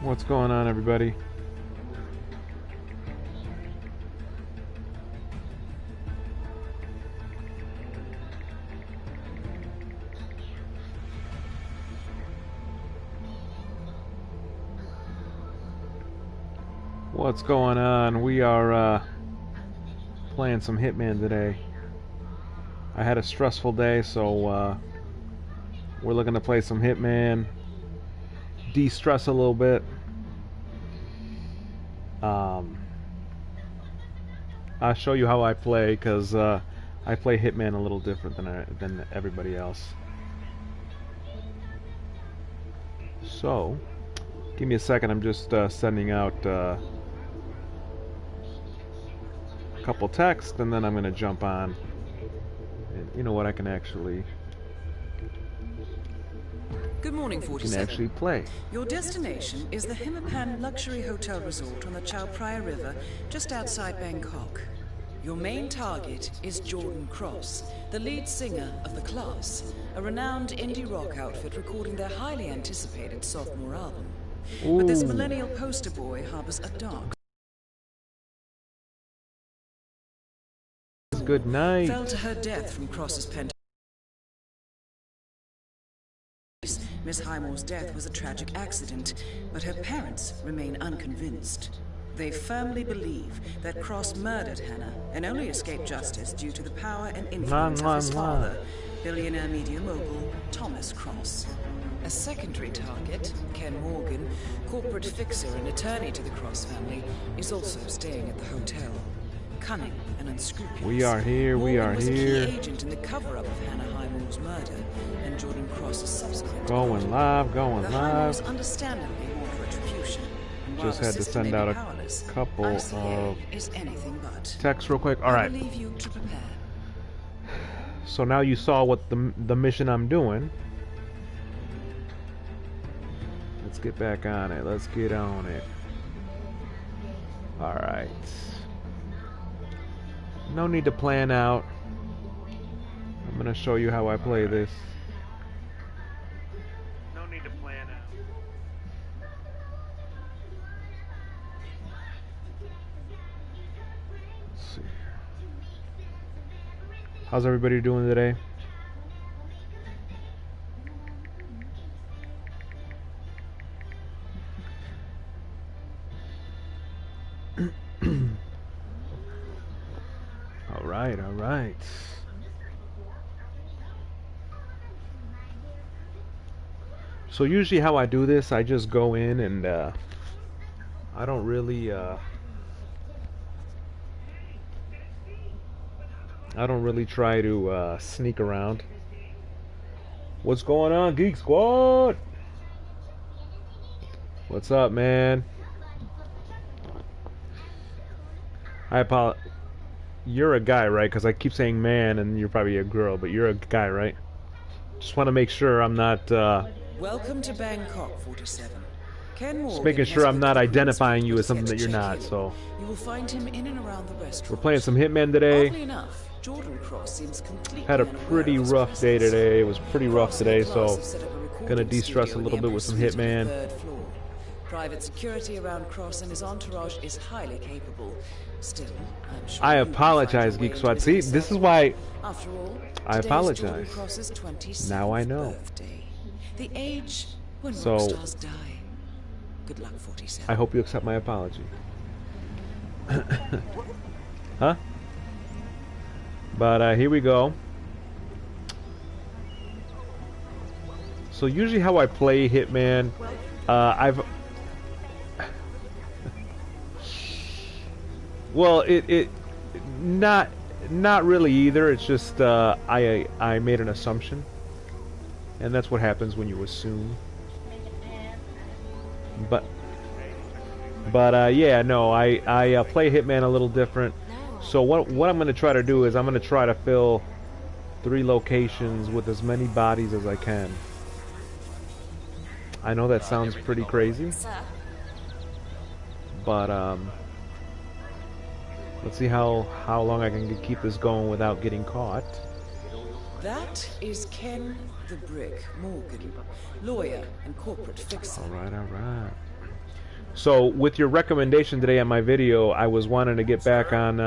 What's going on, everybody? What's going on? We are playing some Hitman today. I had a stressful day, so we're looking to play some Hitman, de-stress a little bit. I'll show you how I play, because I play Hitman a little different than everybody else. So, give me a second. I'm just sending out a couple texts, and then I'm going to jump on. And you know what? I can actually... Good morning, 47. Can actually play. Your destination is the Hitman luxury hotel resort on the Chao Phraya River, just outside Bangkok. Your main target is Jordan Cross, the lead singer of The Class, a renowned indie rock outfit recording their highly anticipated sophomore album. Ooh. But this millennial poster boy harbors a dark... Good night. Fell to her death from Cross's pen. Miss Highmore's death was a tragic accident, but her parents remain unconvinced. They firmly believe that Cross murdered Hannah and only escaped justice due to the power and influence of his father, billionaire media mogul Thomas Cross. A secondary target, Ken Morgan, corporate fixer and attorney to the Cross family, is also staying at the hotel. Cunning and unscrupulous. We are here, we are was here. A key agent in the cover-up of Hannah Highmore's murder and Jordan Cross's subsequent Going live, going the live. Highmores understandably want retribution. And Just while had to the system send may out be a powerless, couple RCA of is anything but. texts real quick. All I right. will leave you to prepare. So now you saw what the mission I'm doing. Let's get back on it. Let's get on it. All right. No need to plan out. I'm gonna show you how I play this. No need to plan out. Let's see. How's everybody doing today? All right. So usually how I do this, I just go in and I don't really try to sneak around. What's going on, Geek Squad? What's up, man? I apologize. You're a guy, right? Because I keep saying man, and you're probably a girl, but you're a guy, right? Just want to make sure I'm not... Welcome to Bangkok, 47. Ken Morgan just making sure I'm not identifying you as something that you're not, so... You will find him in and around the restaurant. We're playing some Hitman today. Oddly enough, Jordan Cross seems completely Had a pretty rough day today. It was pretty rough today, so... Gonna de-stress a little bit with some Hitman. Private security around Cross and his entourage is highly capable. Still, I'm sure I apologize, Geek Squad. See, this is why after all, I apologize. Now I know. Birthday. The age when So, rock stars die. Good luck, 47. I hope you accept my apology. Huh? But here we go. So usually how I play Hitman, well, not really either. It's just I made an assumption, and that's what happens when you assume. But yeah, no, I play Hitman a little different. So what I'm gonna try to do is I'm gonna try to fill 3 locations with as many bodies as I can. I know that sounds pretty crazy, but let's see how long I can keep this going without getting caught. That is Ken the Brick Morgan, lawyer and corporate fixer. All right. So with your recommendation today on my video, I was wanting to get back on.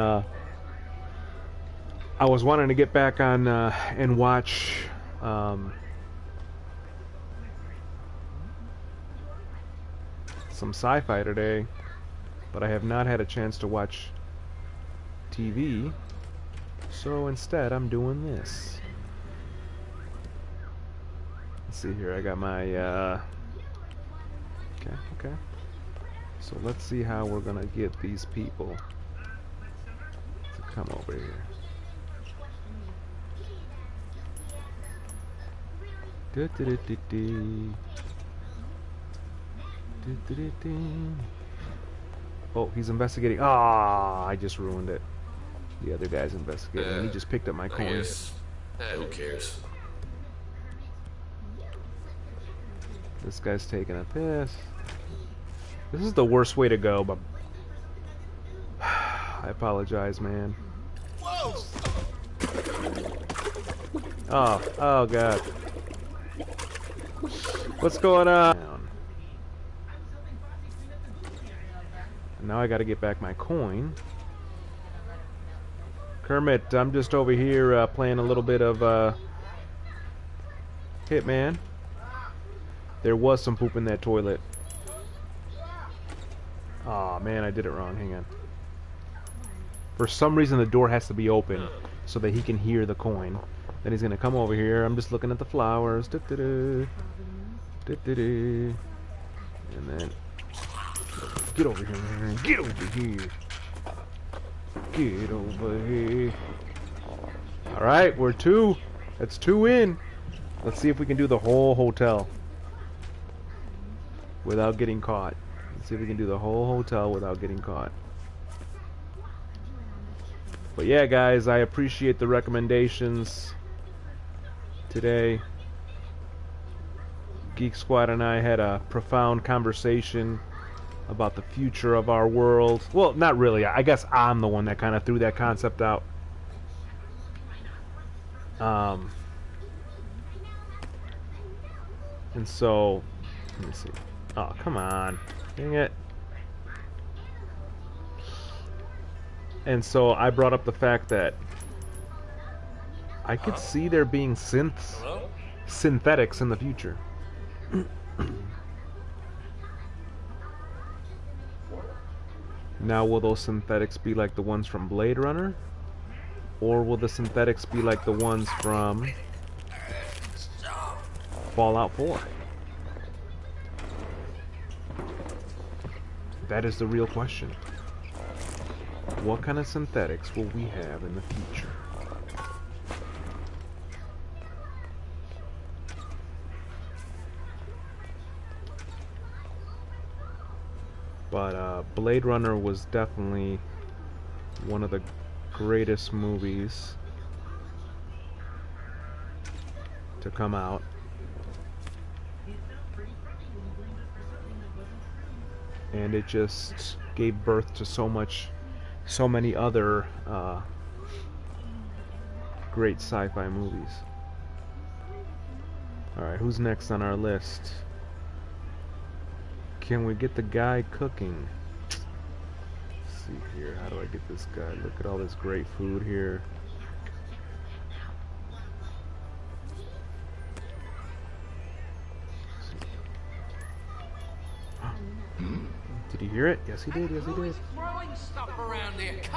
And watch. Some sci-fi today, but I have not had a chance to watch TV. So instead, I'm doing this. Let's see here. I got my. Okay. So let's see how we're gonna get these people to come over here. Oh, he's investigating. Ah, I just ruined it. The other guy's investigating, and he just picked up my coin. Who cares? This guy's taking a piss. This is the worst way to go, but I apologize, man. Oh God. What's going on? And now I gotta get back my coin. Kermit, I'm just over here playing a little bit of Hitman. There was some poop in that toilet. Aw, man, I did it wrong. Hang on. For some reason, the door has to be open so that he can hear the coin. Then he's gonna come over here. I'm just looking at the flowers. And then get over here, man. Get over here. Get over here. All right, we're two. That's two in. Let's see if we can do the whole hotel without getting caught. Let's see if we can do the whole hotel without getting caught. But yeah, guys, I appreciate the recommendations today. Geek Squad and I had a profound conversation about the future of our world. Well, not really. I guess I'm the one that kind of threw that concept out. And so, let me see. Oh, come on. Dang it. And so I brought up the fact that I could see there being synthetics in the future. Now, will those synthetics be like the ones from Blade Runner? Or will the synthetics be like the ones from Fallout 4? That is the real question. What kind of synthetics will we have in the future? But Blade Runner was definitely one of the greatest movies to come out. And it just gave birth to so many other great sci-fi movies. Alright, who's next on our list? Can we get the guy cooking? Let's see here, how do I get this guy? Look at all this great food here. Did he hear it? Yes, he did. Yes, he did.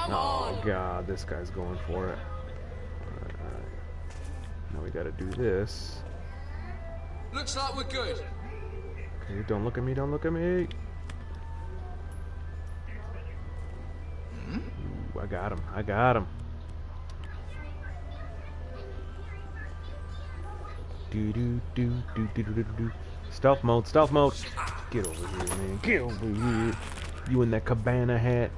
Oh God, this guy's going for it. Alright. Now we gotta do this. Looks like we're good. Okay, don't look at me, don't look at me. Ooh, I got him, I got him. Do. Stealth mode, stealth mode. Get over here, man. Get over here. You in that cabana hat.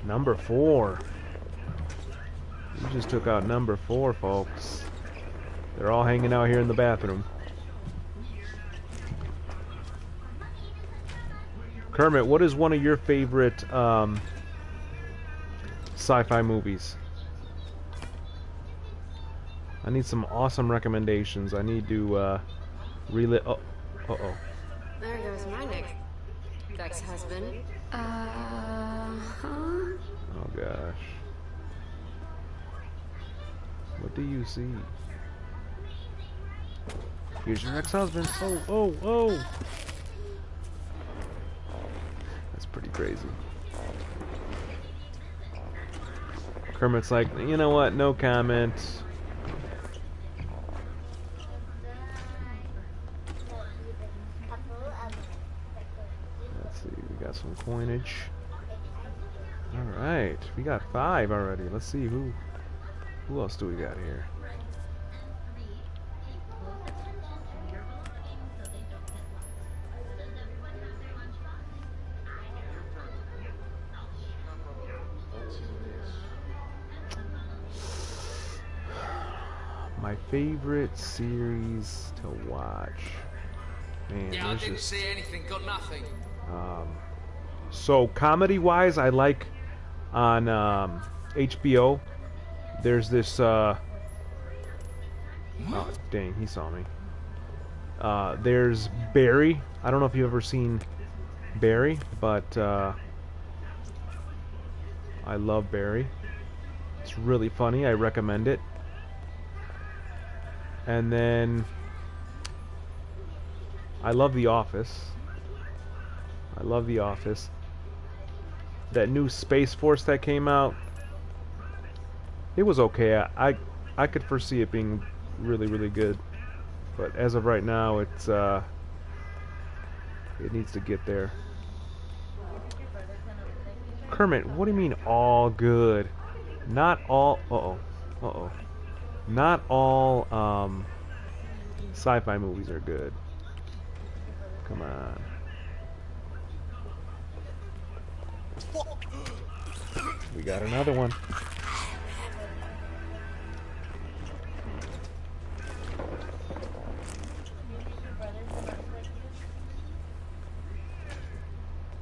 Number 4. You just took out number 4, folks. They're all hanging out here in the bathroom. Kermit, what is one of your favorite sci-fi movies? I need some awesome recommendations. I need to relive. Oh, uh-oh. There goes my next. ex-husband. Huh? Oh gosh. What do you see? Here's your ex-husband. Oh, oh, oh! That's pretty crazy. Kermit's like, you know what? No comment. Let's see. We got some coinage. All right, we got 5 already. Let's see who else do we got here. My favorite series to watch. Man, Yeah, I didn't see anything, got nothing. So comedy-wise, I like on HBO. There's this. Oh dang, he saw me. There's Barry. I don't know if you've ever seen Barry, but I love Barry. It's really funny. I recommend it. And then I love The Office. I love The Office. That new Space Force that came out, it was okay. I could foresee it being really, really good. But as of right now, it needs to get there. Kermit, what do you mean all good? Not all. Not all sci-fi movies are good. Come on. We got another one.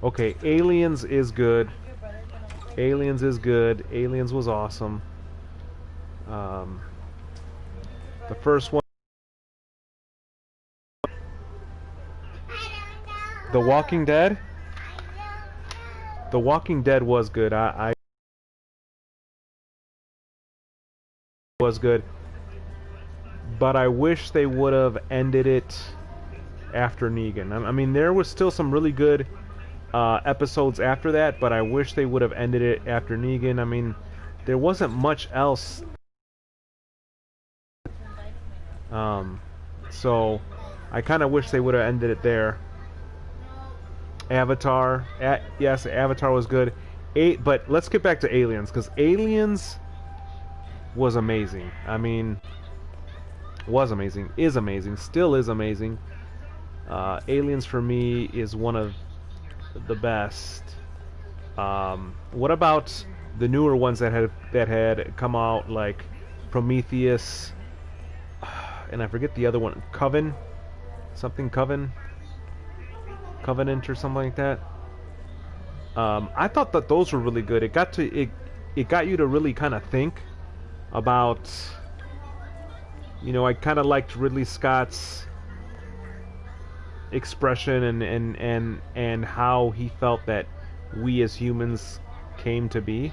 Okay, Aliens is good. Aliens is good. Aliens was awesome. The first one, The Walking Dead. The Walking Dead was good. I was good, but I wish they would have ended it after Negan. I mean, there was still some really good episodes after that, but I wish they would have ended it after Negan. I mean, there wasn't much else. So I kind of wish they would have ended it there. Avatar, yes, Avatar was good. But let's get back to Aliens, because Aliens was amazing. I mean, was amazing, is amazing, still is amazing. Aliens for me is one of the best. What about the newer ones that had come out, like Prometheus, and I forget the other one, Covenant or something like that. I thought that those were really good. It got you to really kind of think about, you know, I kind of liked Ridley Scott's expression and how he felt that we as humans came to be.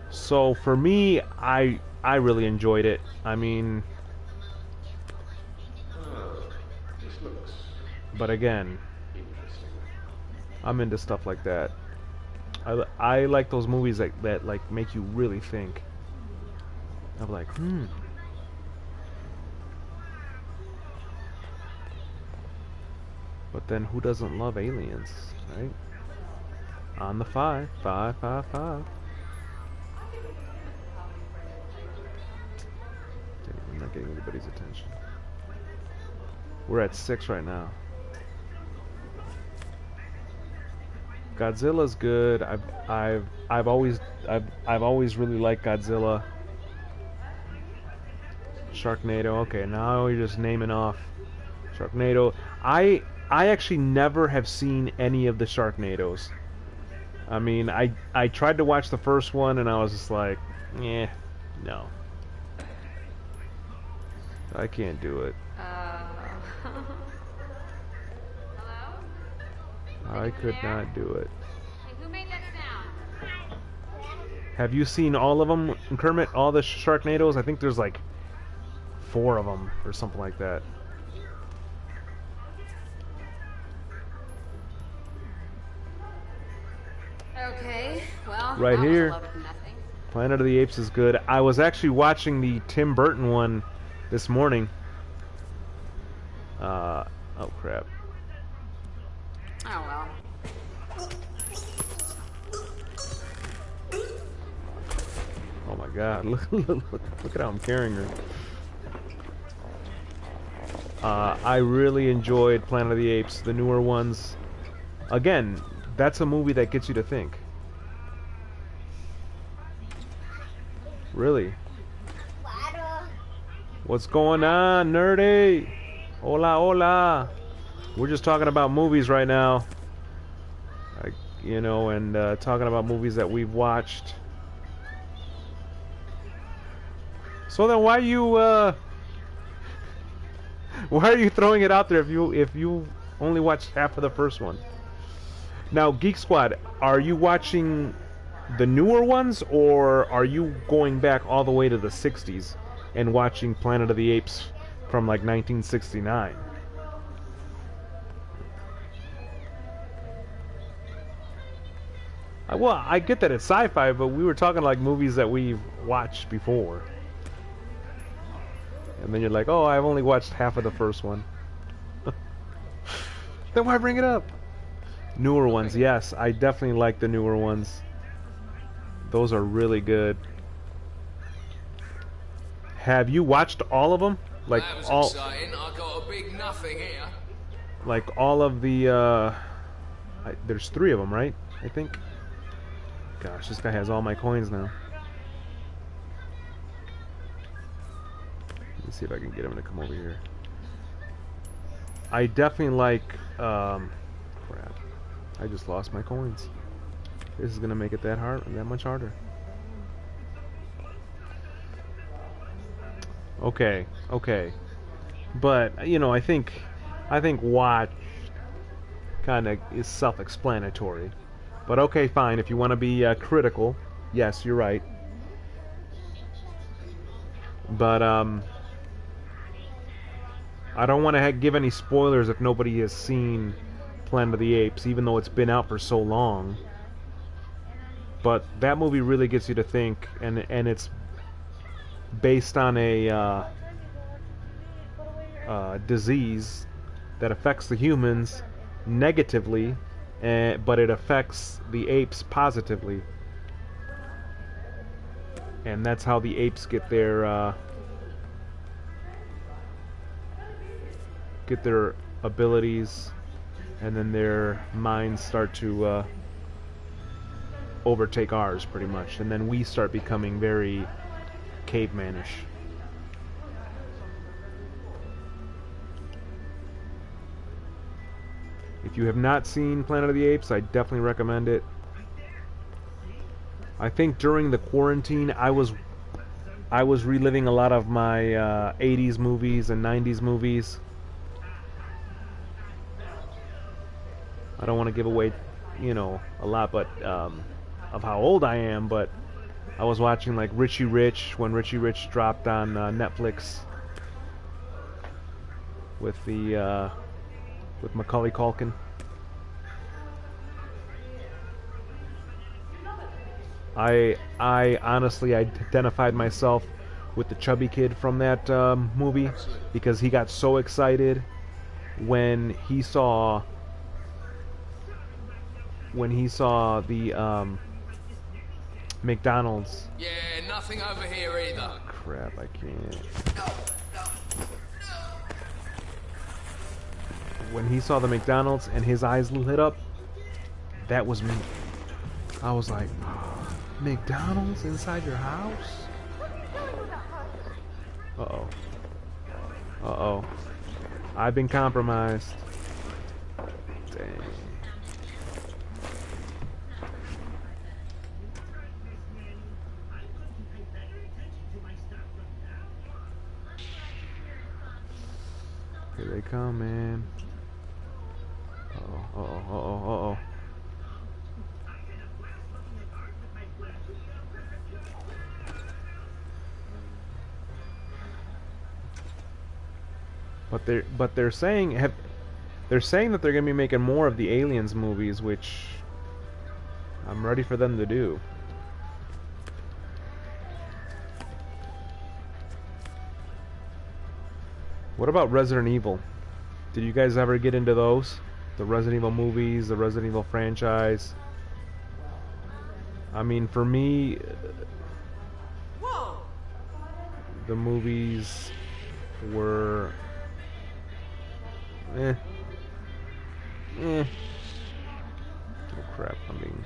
So for me, I really enjoyed it. I mean, but again, I'm into stuff like that. I like those movies that like make you really think. I'm like, But then who doesn't love Aliens, right? On the 5. I'm not getting anybody's attention. We're at 6 right now. Godzilla's good. I've always really liked Godzilla. Sharknado. Okay, now you're just naming off Sharknado. I actually never have seen any of the Sharknados. I mean, I tried to watch the first one and I was just like, no. I can't do it. Hello? I could not do it. Hey, who made that sound? Have you seen all of them, Kermit? All the Sharknadoes? I think there's like 4 of them or something like that. Okay, well, Right that was here. a love of nothing. Planet of the Apes is good. I was actually watching the Tim Burton one this morning. Oh crap. Oh well. Oh my god, look at how I'm carrying her. I really enjoyed Planet of the Apes, the newer ones. Again, that's a movie that gets you to think. Really. What's going on, nerdy? Hola, hola. We're just talking about movies right now. You know, and talking about movies that we've watched. So then why are you throwing it out there if you only watched half of the first one? Now, Geek Squad, are you watching the newer ones, or are you going back all the way to the 60s and watching Planet of the Apes from like 1969? Well, I get that it's sci-fi, but we were talking like movies that we've watched before. And then you're like, oh, I've only watched half of the first one. Then why bring it up? Newer ones, yes. I definitely like the newer ones. Those are really good. Have you watched all of them? Like That was all, exciting. I got a big nothing here. like all of the. There's 3 of them, right? I think. Gosh, this guy has all my coins now. Let me see if I can get him to come over here. I definitely like. Crap. I just lost my coins. This is gonna make it that much harder. Okay, okay, but you know, I think watch kind of is self-explanatory. But okay, fine. If you want to be critical, yes, you're right. But I don't want to give any spoilers if nobody has seen Planet of the Apes, even though it's been out for so long. But that movie really gets you to think, and it's based on a disease that affects the humans negatively, but it affects the apes positively. And that's how the apes get their abilities, and then their minds start to overtake ours, pretty much. And then we start becoming very cavemanish. If you have not seen Planet of the Apes, I definitely recommend it. I think during the quarantine, I was reliving a lot of my 80s movies and 90s movies. I don't want to give away, you know, a lot, but of how old I am, but I was watching like Richie Rich when Richie Rich dropped on Netflix with the with Macaulay Culkin. I honestly identified myself with the chubby kid from that movie, because he got so excited when he saw the McDonald's. Yeah, nothing over here either. Oh, crap, I can't. When he saw the McDonald's and his eyes lit up, that was me. I was like, McDonald's inside your house? Uh-oh. Uh-oh. I've been compromised. Dang. Here they come, man. Uh-oh, uh-oh, uh-oh, They're saying that they're gonna be making more of the Aliens movies, which I'm ready for them to do. What about Resident Evil? Did you guys ever get into those? The Resident Evil movies, the Resident Evil franchise? I mean, for me, the movies were oh crap, I mean,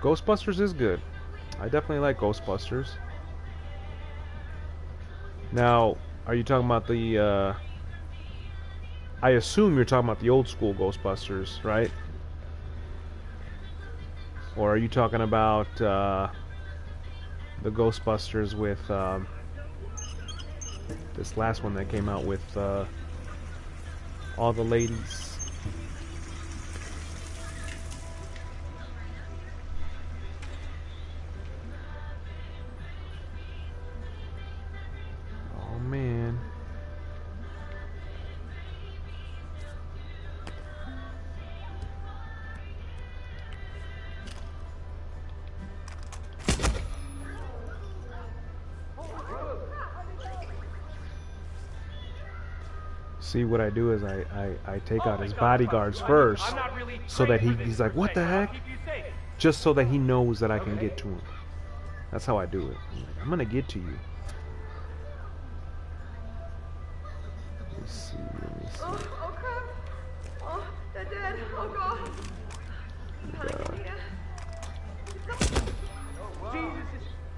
Ghostbusters is good. I definitely like Ghostbusters. Now, are you talking about the I assume you're talking about the old school Ghostbusters, right? Or are you talking about the Ghostbusters with this last one that came out with all the ladies? Oh man. See, what I do is I take out his bodyguards first, so that he's like, what the heck? Just so that he knows that I can get to him. That's how I do it. I'm gonna get to you. Let me see. Oh crap! Oh, they're dead. Oh god.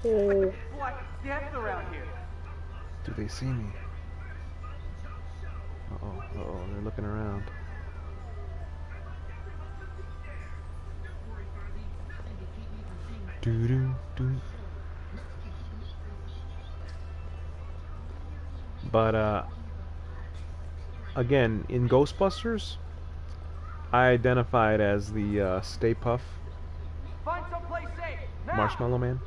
Oh. What death around here? Do they see me? Uh-oh, they're looking around. Doo-doo-doo. But, again, in Ghostbusters, I identified as the, Stay Puft Find someplace safe. Now. Marshmallow Man.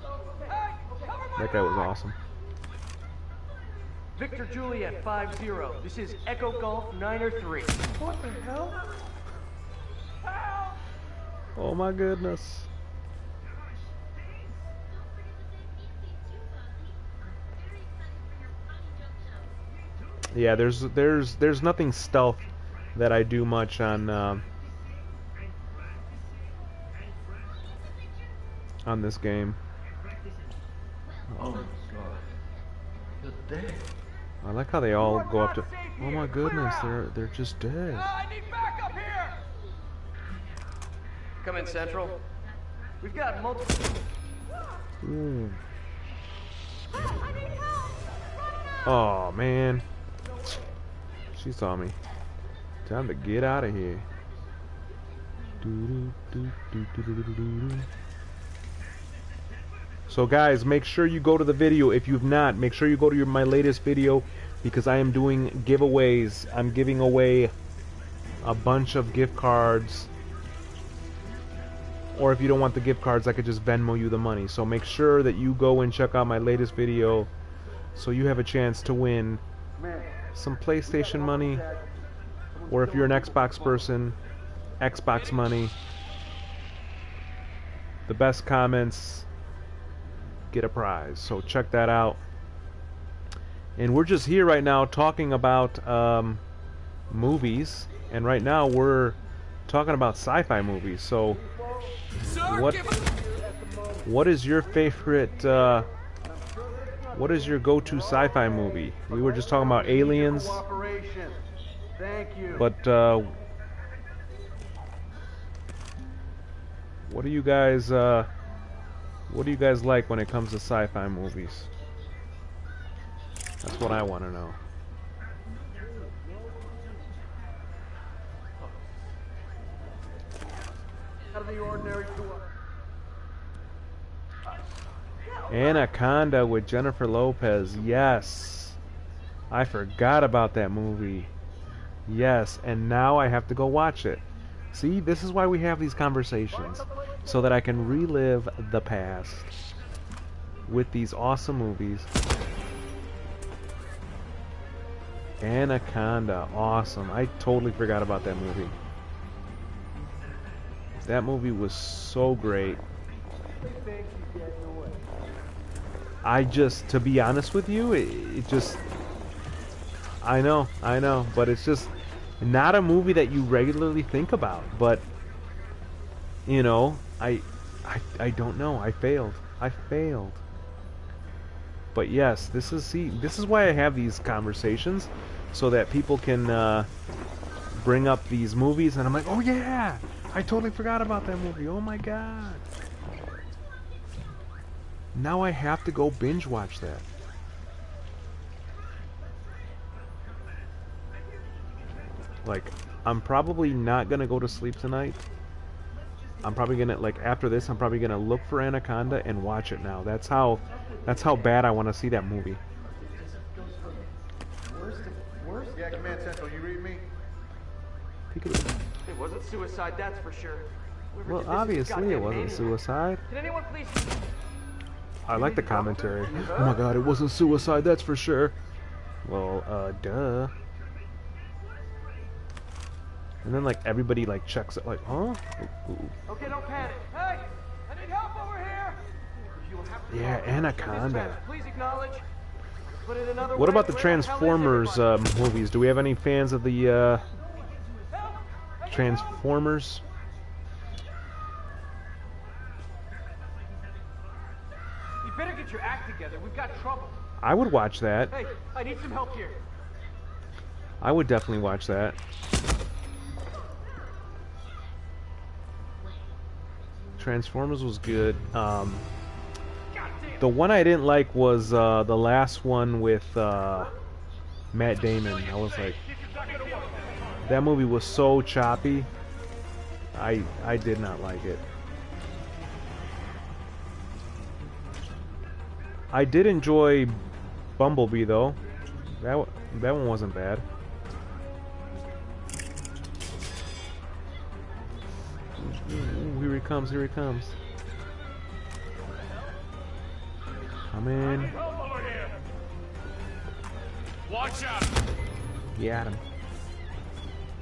Hey, cover my That guy was door. awesome. Victor Juliet 50. This is Echo Golf 903. What the hell? Help! Oh my goodness. Yeah, there's nothing stealth that I do much on this game. Oh my god. You're dead. I like how they all go up to. Oh my goodness, they're just dead. I need backup here. Come in, Central. We've got multiple. Ooh. Oh man, she saw me. Time to get out of here. So guys, make sure you go to the video. If you've not, make sure you go to my latest video, because I am doing giveaways. I'm giving away a bunch of gift cards. Or if you don't want the gift cards, I could just Venmo you the money. So make sure that you go and check out my latest video, so you have a chance to win some PlayStation money. Or if you're an Xbox person, Xbox money. The best comments get a prize. So check that out. And we're just here right now talking about movies, and right now we're talking about sci-fi movies. So what is your favorite what is your go-to sci-fi movie? We were just talking about Aliens, but what do you guys like when it comes to sci-fi movies? That's what I want to know. Out of the ordinary to Anaconda with Jennifer Lopez. Yes, I forgot about that movie. Yes, and now I have to go watch it. See, this is why we have these conversations, so that I can relive the past. with these awesome movies. Anaconda, awesome. I totally forgot about that movie. That movie was so great. I just, to be honest with you, it just, I know, but it's just not a movie that you regularly think about. But, you know, I don't know. I failed. But yes, this is why I have these conversations, so that people can bring up these movies, and I'm like, oh yeah, I totally forgot about that movie. Oh my god. Now I have to go binge watch that. Like, I'm probably not gonna go to sleep tonight. I'm probably gonna, like, after this, I'm probably gonna look for Anaconda and watch it now. That's how bad I want to see that movie. Yeah, Command Central, you read me? It wasn't suicide, that's for sure. Well, obviously it wasn't suicide. Can anyone please? I like the commentary. Oh my god, it wasn't suicide, that's for sure. Well, duh. And then, like, everybody, like, checks it, like, huh? Ooh. Okay, don't panic. Hey, I need help over here. Yeah, Anaconda. Please acknowledge. Put it another What way, about the where hell is Transformers everybody? movies? Do we have any fans of the Transformers? You better get your act together. We've got trouble. I would watch that. Hey, I need some help here. I would definitely watch that. Transformers was good. The one I didn't like was the last one with Matt Damon. I was like, that movie was so choppy. I did not like it. I did enjoy Bumblebee though. That one wasn't bad. Ooh, here he comes, here he comes. Come in. Watch out! Yeah, him.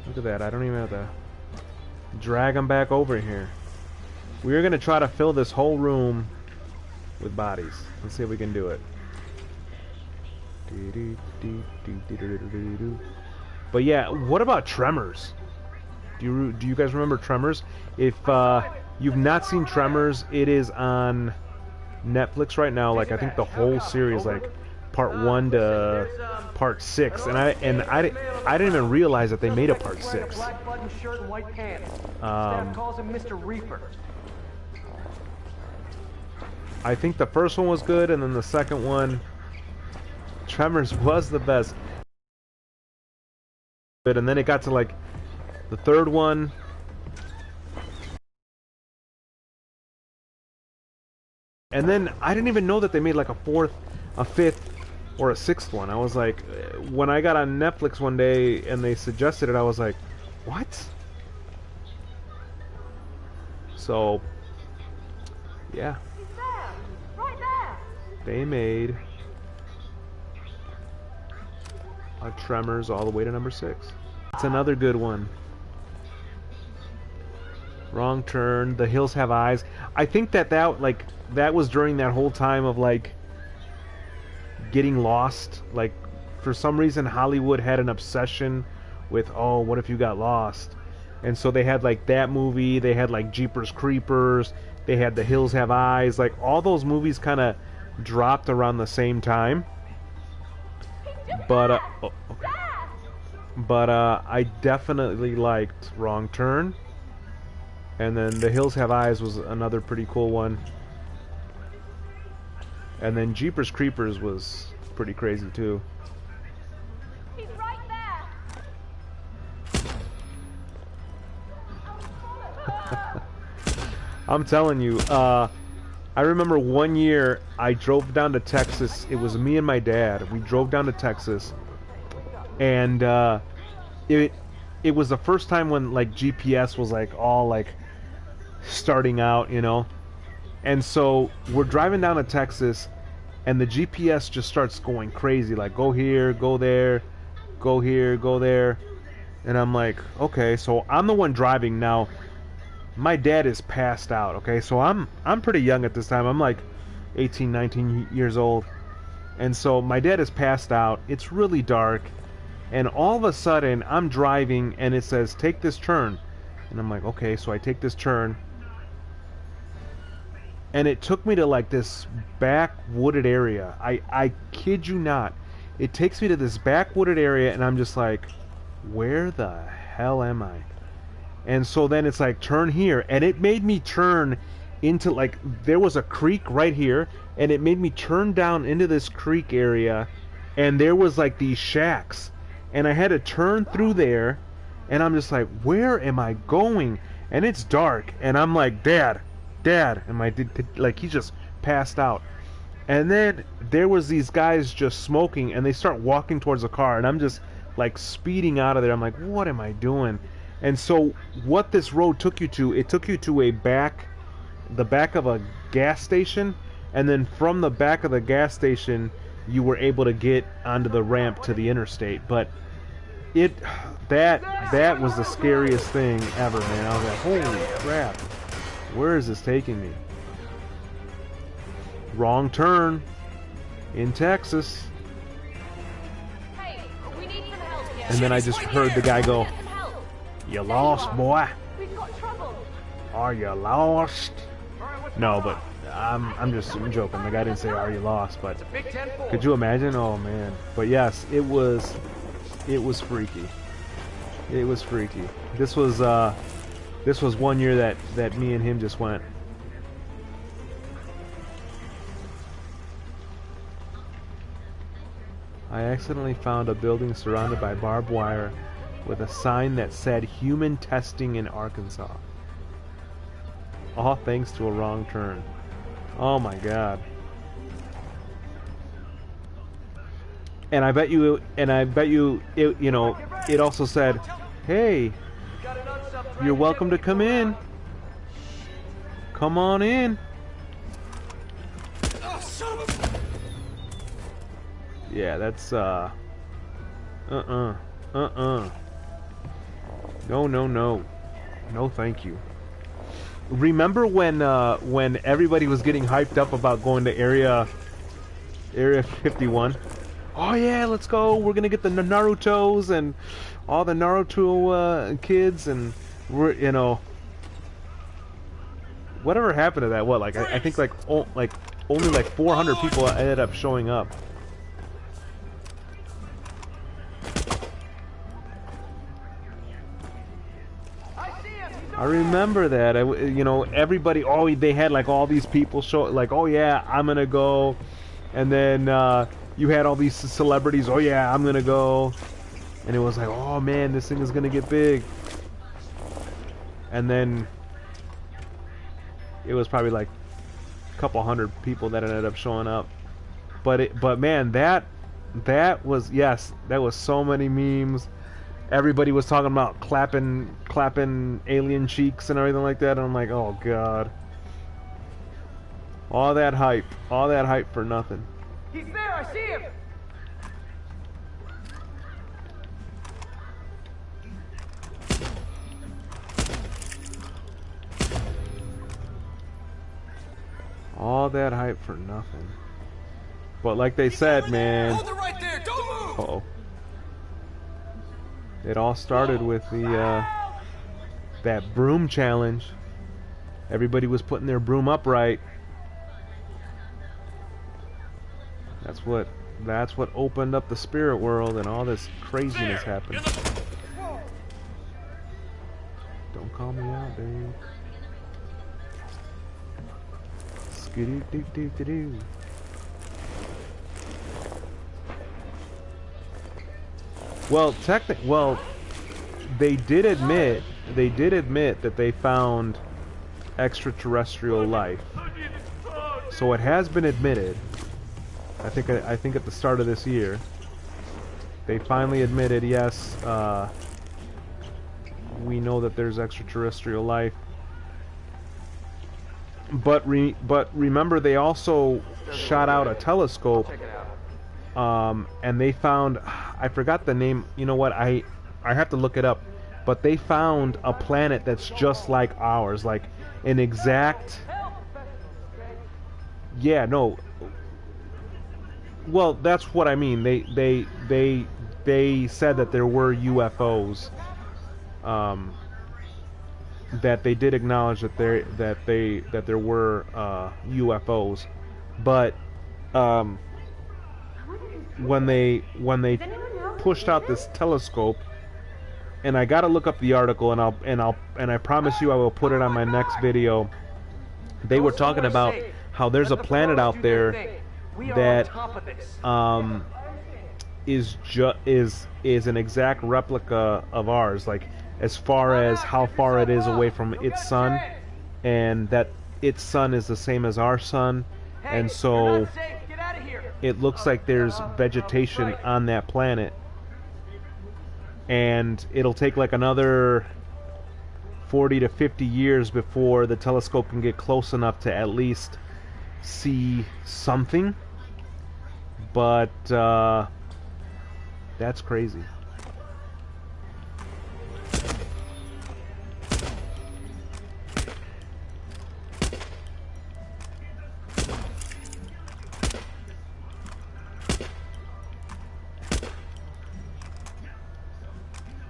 Look at that, I don't even have to drag him back over here. We're gonna try to fill this whole room with bodies. Let's see if we can do it. But yeah, what about Tremors? Do you guys remember Tremors? If you've not seen Tremors, it is on Netflix right now. Like, I think the whole series, like part 1 to part 6, and I didn't even realize that they made a part 6. Calls him Mr. Reaper. I think the first one was good, and then the second one, Tremors was the best. And then it got to like the third one. And then I didn't even know that they made like a fourth, a fifth, or a sixth one. I was like, when I got on Netflix one day and they suggested it, I was like, what? So, yeah. He's there! Right there! They made a Tremors all the way to number 6. It's another good one. Wrong Turn, The Hills Have Eyes. I think that was during that whole time of like getting lost. Like, for some reason Hollywood had an obsession with, oh, what if you got lost? And so they had like that movie, they had like Jeepers Creepers, they had The Hills Have Eyes. Like, all those movies kind of dropped around the same time. But I definitely liked Wrong Turn. And then The Hills Have Eyes was another pretty cool one. And then Jeepers Creepers was pretty crazy too. He's right there! I'm telling you, I remember one year I drove down to Texas. It was me and my dad. We drove down to Texas, and it was the first time when like GPS was like all like starting out, you know. And so we're driving down to Texas, and the GPS just starts going crazy, like go here, go there, go here, go there. And I'm like, okay, so I'm the one driving now. My dad is passed out, okay? So I'm pretty young at this time. I'm like 18, 19 years old. And so my dad is passed out. It's really dark. And all of a sudden, I'm driving and it says, take this turn. And I'm like, okay, so I take this turn. And it took me to like this back wooded area. I kid you not. It takes me to this back wooded area and I'm just like, where the hell am I? And so then it's like, turn here. And it made me turn into like, there was a creek right here. And it made me turn down into this creek area. And there was like these shacks. And I had to turn through there. And I'm just like, where am I going? And it's dark. And I'm like, Dad. And my like, he just passed out. And then there was these guys just smoking. And they start walking towards the car. And I'm just like speeding out of there. I'm like, what am I doing? And so what this road took you to, it took you to the back of a gas station, and then from the back of the gas station you were able to get onto the ramp to the interstate. But that was the scariest thing ever, man. I was like, holy crap, where is this taking me? Wrong turn in Texas. Hey, we need some help here. And then I just heard the guy go, you lost, boy? We've got trouble. Are you lost? No, but I'm just joking. The guy didn't say, are you lost? But could you imagine? Oh man. But yes, it was freaky. It was freaky. This was one year that me and him just went. I accidentally found a building surrounded by barbed wire with a sign that said human testing in Arkansas. All thanks to a wrong turn. Oh my god. And I bet you it, you know, it also said, hey, you're welcome to come in. Come on in. Yeah, that's No, no thank you. Remember when everybody was getting hyped up about going to Area 51? Oh yeah, let's go, we're gonna get the Narutos and all the Naruto kids, and we're, you know, whatever happened to that? What, like I think like only like 400 people ended up showing up. I remember that. You know, everybody, oh, they had like all these people show, like, oh yeah, I'm gonna go, and then you had all these celebrities, oh yeah, I'm gonna go, and it was like, oh man, this thing is gonna get big, and then it was probably like a couple hundred people that ended up showing up, but man, that was, yes, that was so many memes. Everybody was talking about clapping alien cheeks and everything like that, and I'm like, oh god. All that hype for nothing. He's there, I see him! All that hype for nothing. But like they said, man. Hold it right there, don't move! Uh-oh. It all started with the that broom challenge. Everybody was putting their broom upright. That's what opened up the spirit world, and all this craziness happened. Don't call me out, dude. Skidoo-doo-doo-doo-doo. Well, they did admit that they found extraterrestrial life. So it has been admitted. I think at the start of this year, they finally admitted, yes, we know that there's extraterrestrial life. but remember, they also shot out a telescope, and they found, I forgot the name. You know what? I have to look it up. But they found a planet that's just like ours, like an exact. Yeah, no. Well, that's what I mean. They said that there were UFOs. That they did acknowledge that there were UFOs, but when they pushed out this telescope, and I gotta look up the article, and I promise you I will put it on my next video. They were talking about how there's a planet out there that is an exact replica of ours, like as far as how far it is away from its sun, and that its sun is the same as our sun, and so it looks like there's vegetation on that planet, and it'll take like another 40 to 50 years before the telescope can get close enough to at least see something. But that's crazy.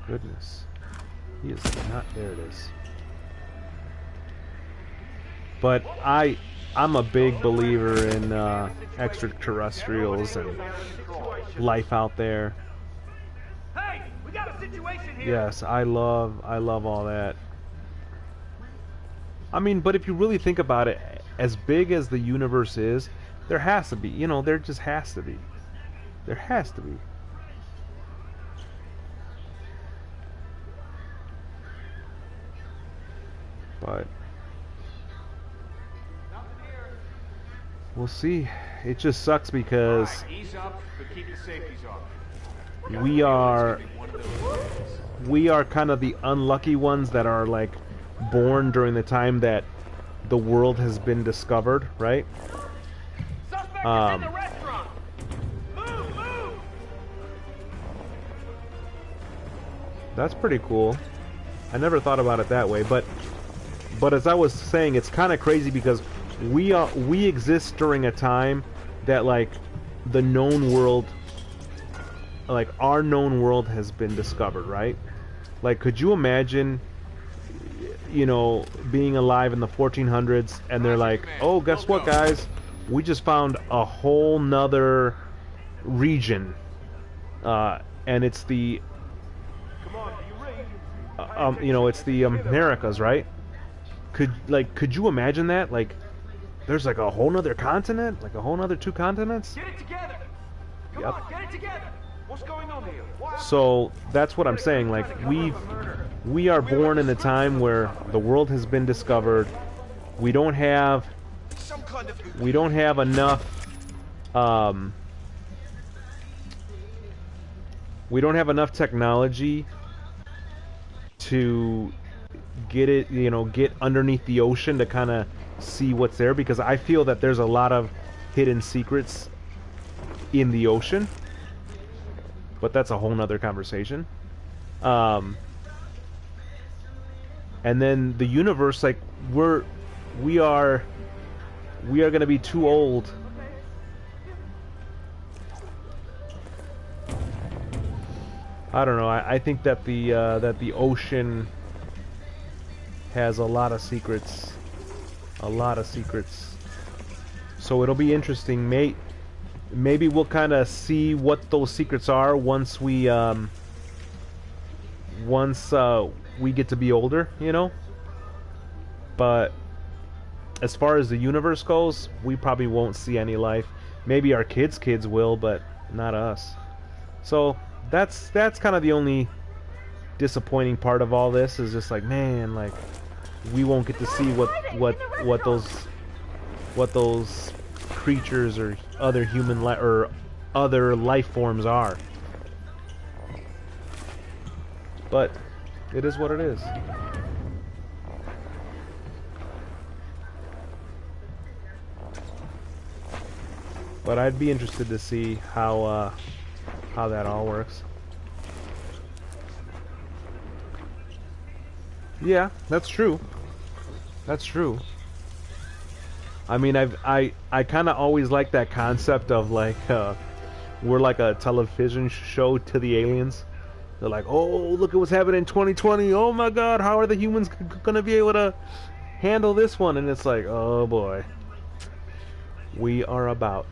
Goodness. He is not. There it is. But I'm a big believer in extraterrestrials and life out there. Hey, we got a situation here. Yes, I love all that. I mean, but if you really think about it, as big as the universe is, there has to be, there just has to be. There has to be. But we'll see. It just sucks because Ease up, but keep the safeties off. we are kind of the unlucky ones that are like born during the time that the world has been discovered, right? Suspect is in the restaurant. Move, move. That's pretty cool. I never thought about it that way, but as I was saying, it's kind of crazy because we exist during a time that like the known world, like our known world has been discovered, right? Like, could you imagine, being alive in the 1400s and they're like, oh, guess what, guys? We just found a whole nother region, and it's the, it's the Americas, right? Could you imagine that? Like, there's like a whole nother continent, like a whole nother 2 continents. Get it together. Come Yep. on, get it together. What's going on here? So that's what I'm saying. Like, we are born in a time where the world has been discovered. We don't have enough. We don't have enough technology to get underneath the ocean to kind of see what's there, because I feel that there's a lot of hidden secrets in the ocean, but that's a whole nother conversation. And then the universe, like, we are gonna be too old. I don't know. I think that the ocean has a lot of secrets. So it'll be interesting. Maybe we'll kind of see what those secrets are once we get to be older, But as far as the universe goes, we probably won't see any life. Maybe our kids' will, but not us. So that's kind of the only disappointing part of all this, is just like, man, like, we won't get to see what those creatures or other or other life forms are. But it is what it is. But I'd be interested to see how that all works. Yeah, that's true. That's true. I mean, I kind of always like that concept of like we're like a television show to the aliens. They're like, oh, look at what's happening in 2020. Oh my God, how are the humans gonna be able to handle this one? And it's like, oh boy, we are about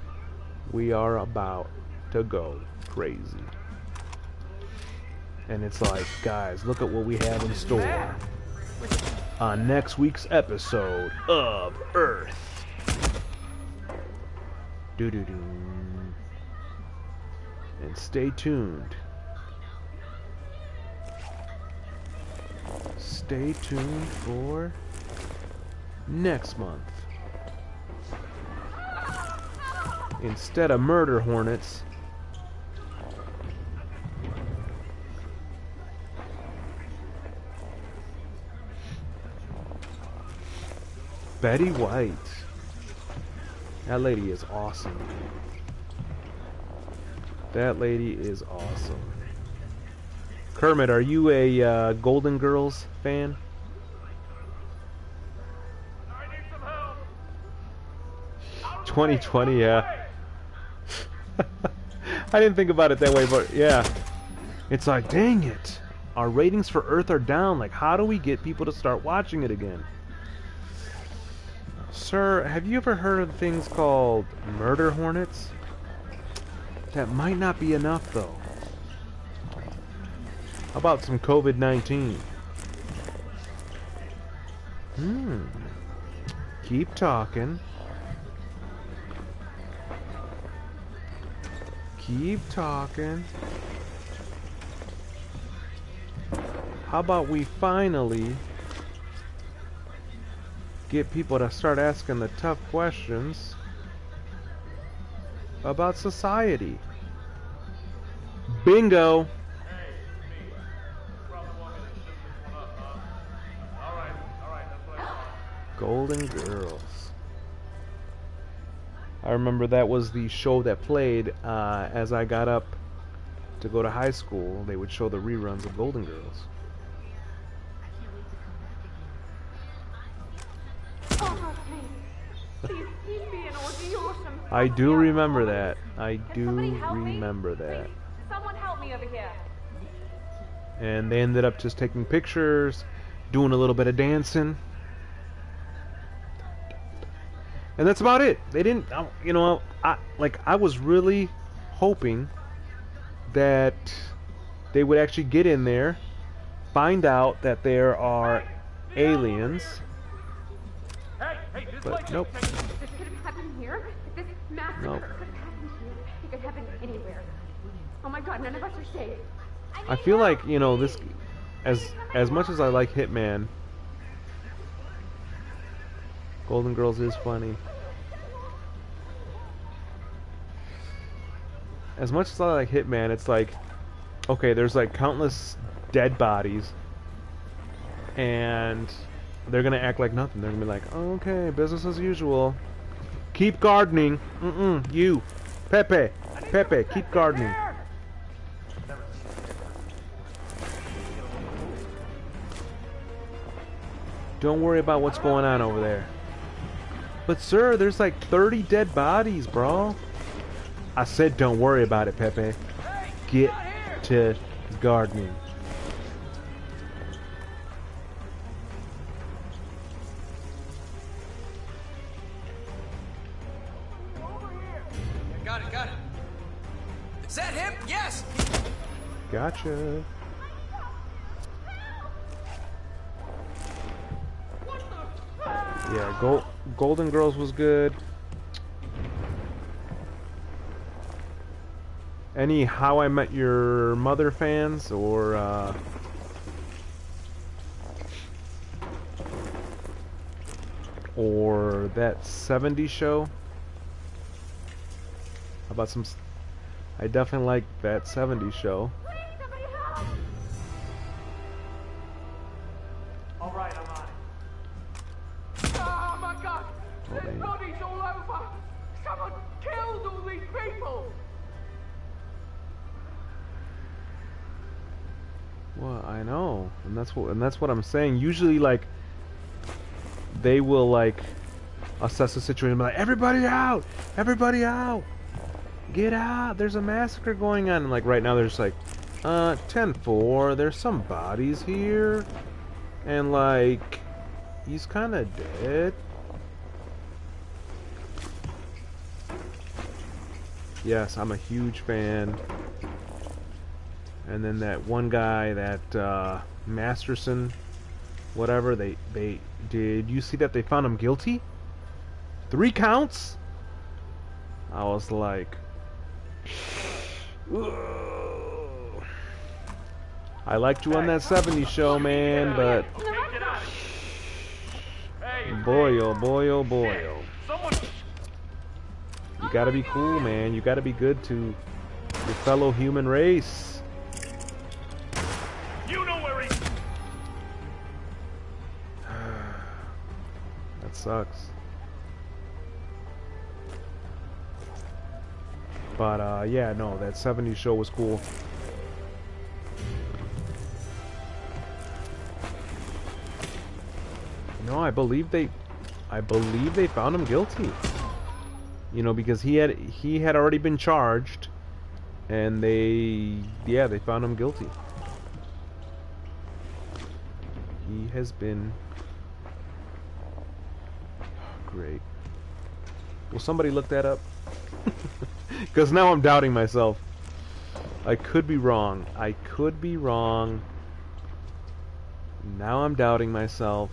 to go crazy. And it's like, guys, look at what we have in store on next week's episode of Earth. Doo-doo-doo. And stay tuned. Stay tuned for next month. Instead of murder hornets, Betty White. That lady is awesome. That lady is awesome. Kermit, are you a Golden Girls fan? I need some help. 2020, yeah. I didn't think about it that way, but yeah. It's like, dang it. Our ratings for Earth are down. Like, how do we get people to start watching it again? Sir, have you ever heard of things called murder hornets? That might not be enough, though. How about some COVID-19? Keep talking. Keep talking. How about we finally get people to start asking the tough questions about society? Bingo! Golden Girls. I remember that was the show that played as I got up to go to high school. They would show the reruns of Golden Girls. I do remember that. I do remember that. Please, someone help me over here. And they ended up just taking pictures, doing a little bit of dancing. And that's about it. They didn't, you know, I was really hoping that they would actually get in there, find out that there are aliens. But nope. This could have happened here. This massacre Nope. could have happened here. It could happen anywhere. Oh my God, none of us are safe. I feel like, you know, this, as much as I like Hitman, Golden Girls is funny. As much as I like Hitman, it's like, okay, there's like countless dead bodies, and they're gonna act like nothing. They're gonna be like, oh, okay, business as usual. Keep gardening. You, Pepe, keep gardening. Don't worry about what's going on over there. But sir, there's like 30 dead bodies, bro. I said don't worry about it, Pepe. Get to gardening. Got it. Is that him? Yes! Gotcha. Yeah, Golden Girls was good. Any How I Met Your Mother fans, or that 70s show? How about some? I definitely like that 70s show. All right, I'm on it. Oh my God! Oh, There's man. bodies all over! Someone killed all these people. Well, I know, and that's what I'm saying. Usually, like, they will like assess the situation, and be like, everybody out, get out. There's a massacre going on. And like right now, there's like, 10-4. There's some bodies here, and like, he's kind of dead. Yes, I'm a huge fan. And then that one guy, that Masterson, whatever, they did you see that they found him guilty? 3 counts? I was like, ugh. I liked you on that 70s show, man, but boy, oh boy, oh boy, oh. You gotta be cool, man. You gotta be good to your fellow human race. You know where he... That sucks. But yeah, no, that 70s show was cool. No, I believe they found him guilty. You know, because he had already been charged, and they found him guilty. He has been great. Will somebody look that up? Because now I'm doubting myself. I could be wrong. I could be wrong. Now I'm doubting myself.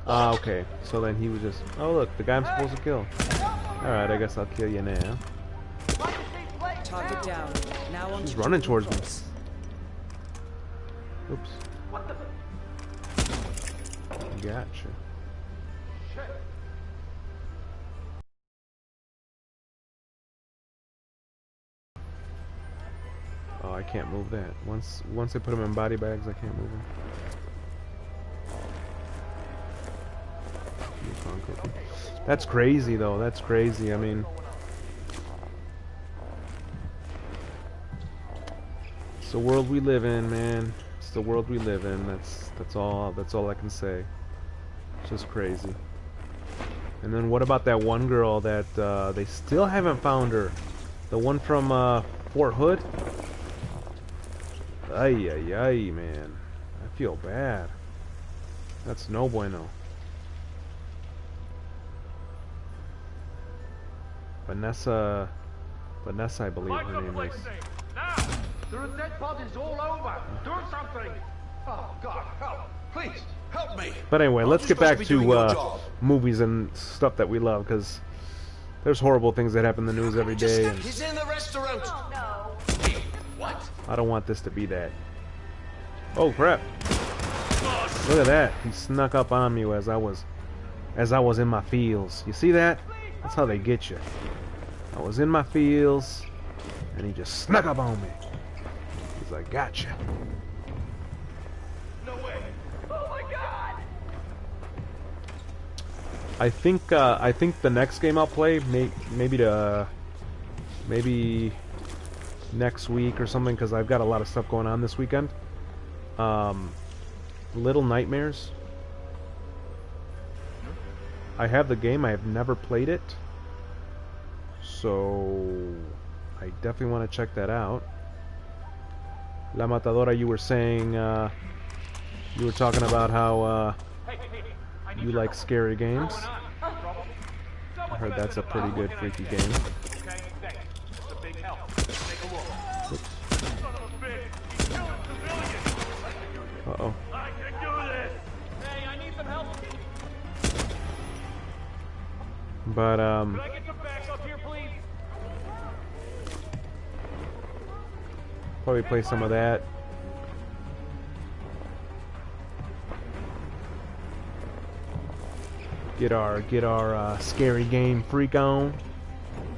Ah, okay. So then he was just... Oh, look. The guy I'm supposed to kill. Alright, I guess I'll kill you now. Target down. Now on. He's running towards me. Oops. What the? Gotcha. Oh, I can't move that. Once I put them in body bags, I can't move them. That's crazy, though. That's crazy. I mean, it's the world we live in, man. It's the world we live in. That's all I can say. It's just crazy. And then what about that one girl that they still haven't found her? The one from Fort Hood? Ay, ay, ay, man. I feel bad. That's no bueno. Vanessa, I believe her name is. Now! There are dead bodies all over. Do something. Oh God, help! Please, help me. But anyway, let's get back to movies and stuff that we love, because there's horrible things that happen in the news every day. And He's in the restaurant. Oh no. What? I don't want this to be that. Oh crap! Look at that. He snuck up on me as I was in my fields. You see that? That's how they get you. I was in my fields, and he just snuck up on me. He's like, gotcha. No way! Oh my God. I think the next game I'll play, maybe next week or something, because I've got a lot of stuff going on this weekend. Little Nightmares. I have the game. I have never played it, so I definitely want to check that out. La Matadora, you were saying, you were talking about how you like scary games. I heard that's a pretty good freaky game. Okay, thanks. It's a big help. Take a look. Oops. Son of a bitch! He's killing civilians! Uh-oh. I can do this! Hey, I need some help! But, Can I get some backup here, please? probably play some of that. Get our scary game freak on.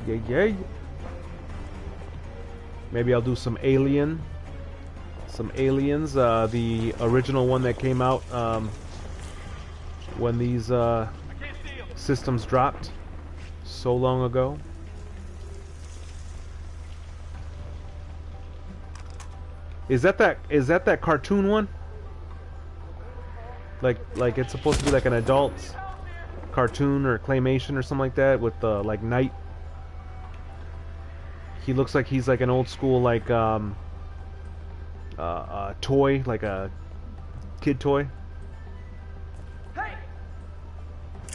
Yeah, yeah. Maybe I'll do some Aliens. The original one that came out when these systems dropped so long ago. Is that cartoon one? Like it's supposed to be like an adult cartoon or claymation or something like that with like Knight. He looks like he's like an old school like toy, like a kid toy. Hey!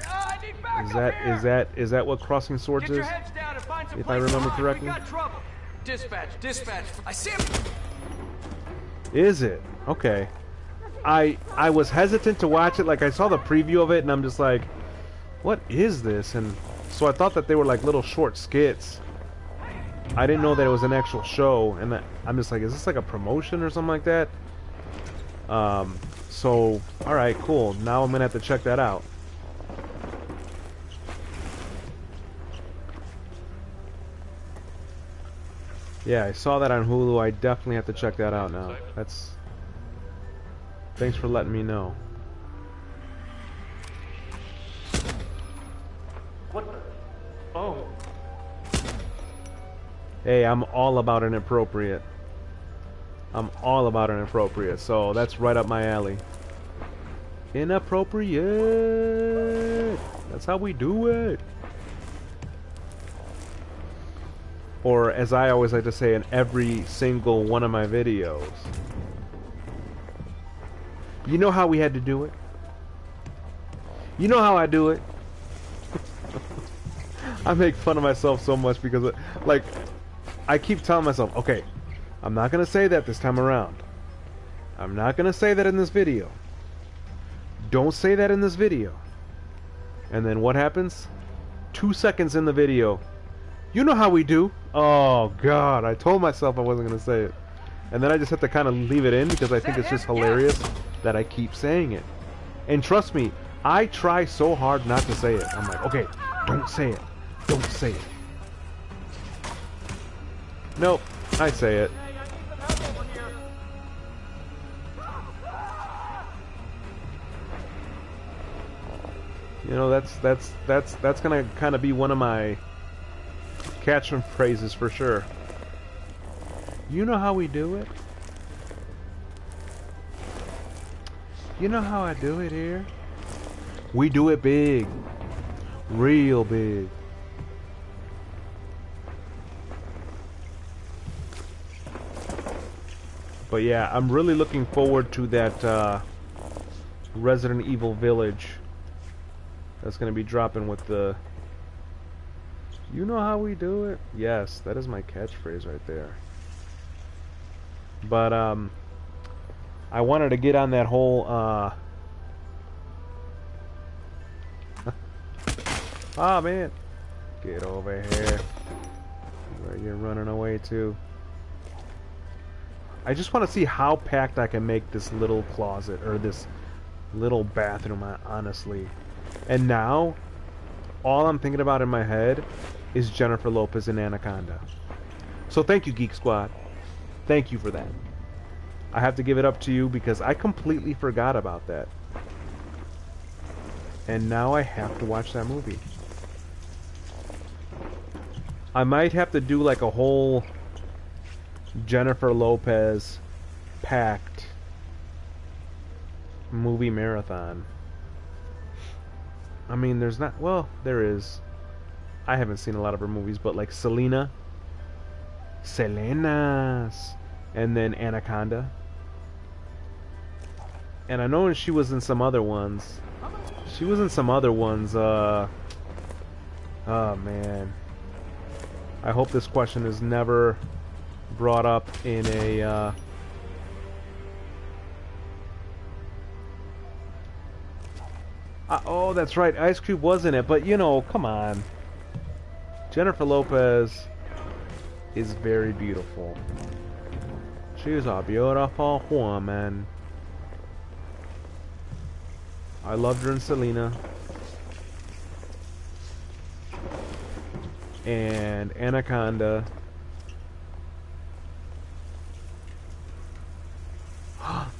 I need backup Is that what Crossing Swords Get your is? heads down and find some If I place to remember hide. correctly. We got trouble. Dispatch. I see him. Is it? Okay. I was hesitant to watch it. Like I saw the preview of it and I'm just like, what is this? And so I thought that they were like little short skits. I didn't know that it was an actual show, and I'm just like, is this like a promotion or something like that? So all right, cool. Now I'm gonna have to check that out. Yeah, I saw that on Hulu. I definitely have to check that out now. Thanks for letting me know. What the? Oh. Hey, I'm all about inappropriate. I'm all about inappropriate, so that's right up my alley. Inappropriate! That's how we do it! Or, as I always like to say in every single one of my videos, you know how we had to do it? You know how I do it? I make fun of myself so much because, like, I keep telling myself, okay, I'm not going to say that this time around. I'm not going to say that in this video. Don't say that in this video. And then what happens? 2 seconds in the video, you know how we do. Oh, God, I told myself I wasn't going to say it. And then I just have to kind of leave it in because I think it's just hilarious that I keep saying it. And trust me, I try so hard not to say it. I'm like, okay, don't say it. Don't say it. Nope, I say it. You know, that's gonna kind of be one of my catchphrases for sure. You know how we do it? You know how I do it here? We do it big. Real big. But yeah, I'm really looking forward to that Resident Evil Village that's going to be dropping with the... You know how we do it? Yes, that is my catchphrase right there. But I wanted to get on that whole ah, man, get over here. Where you're running away to? I just want to see how packed I can make this little closet or this little bathroom, honestly. And now all I'm thinking about in my head is Jennifer Lopez and Anaconda. So thank you, Geek Squad. Thank you for that. I have to give it up to you because I completely forgot about that. And now I have to watch that movie. I might have to do like a whole Jennifer Lopez packed movie marathon. I mean, there's not... Well, there is. I haven't seen a lot of her movies, but like Selena's, and then Anaconda. And I know she was in some other ones. She was in some other ones. Oh, man. I hope this question is never brought up in a... oh, that's right. Ice Cube was in it. But, you know, come on. Jennifer Lopez is very beautiful. She's a beautiful woman. I loved her in Selena. And Anaconda.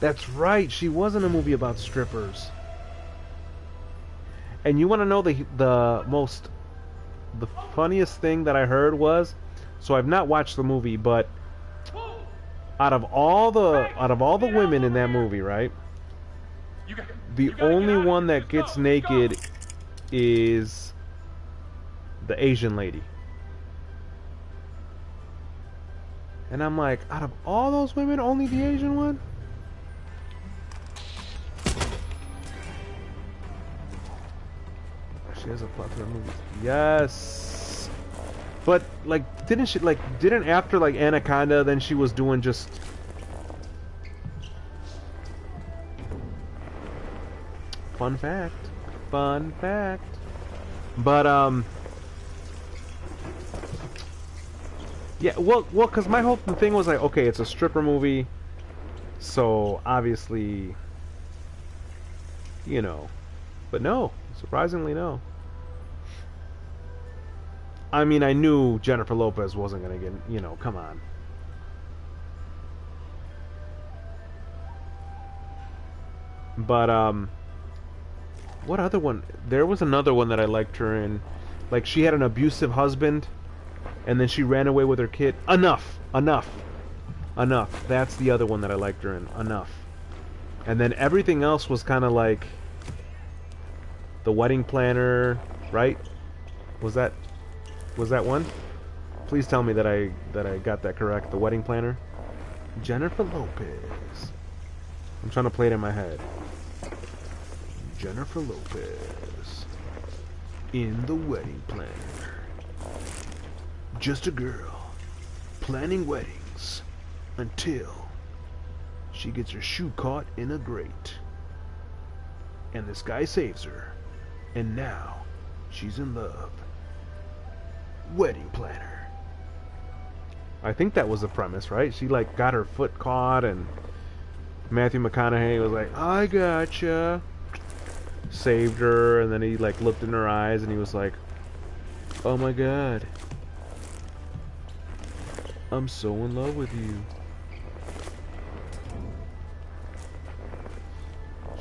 That's right. She was in a movie about strippers. And you want to know the funniest thing that I heard was, so I've not watched the movie, but out of all the women in that movie, right? The only one that gets naked is the Asian lady. And I'm like, out of all those women, only the Asian one? She has a plot to the movie. Yes. But like, didn't after like Anaconda, then she was doing just. Fun fact. Fun fact. But yeah, well, because my whole thing was like, okay, it's a stripper movie, so obviously, you know, but no, surprisingly no. I mean, I knew Jennifer Lopez wasn't gonna get, you know, come on. But what other one? There was another one that I liked her in. Like, she had an abusive husband, and then she ran away with her kid. Enough! Enough! Enough. That's the other one that I liked her in. Enough. And then everything else was kind of like The Wedding Planner, right? Was that one? Please tell me that I got that correct. The Wedding Planner. Jennifer Lopez. I'm trying to play it in my head. Jennifer Lopez in The Wedding Planner. Just a girl planning weddings until she gets her shoe caught in a grate. And this guy saves her. And now she's in love. Wedding Planner. I think that was the premise, right? She like got her foot caught and Matthew McConaughey was like, I gotcha. Saved her, and then he like looked in her eyes and he was like, oh my god, I'm so in love with you.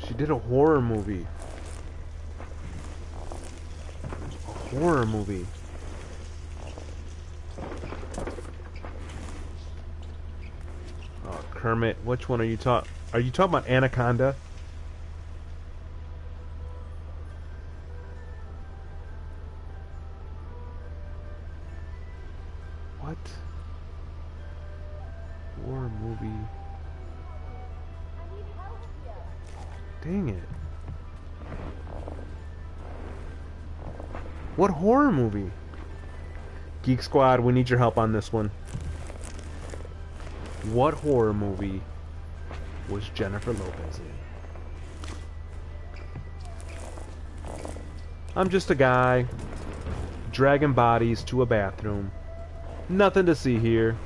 She did a horror movie. A horror movie. Oh, Kermit, which one are you talking? Are you talking about Anaconda? What? Horror movie. Dang it. What horror movie? Geek Squad, we need your help on this one. What horror movie was Jennifer Lopez in? I'm just a guy dragging bodies to a bathroom. Nothing to see here.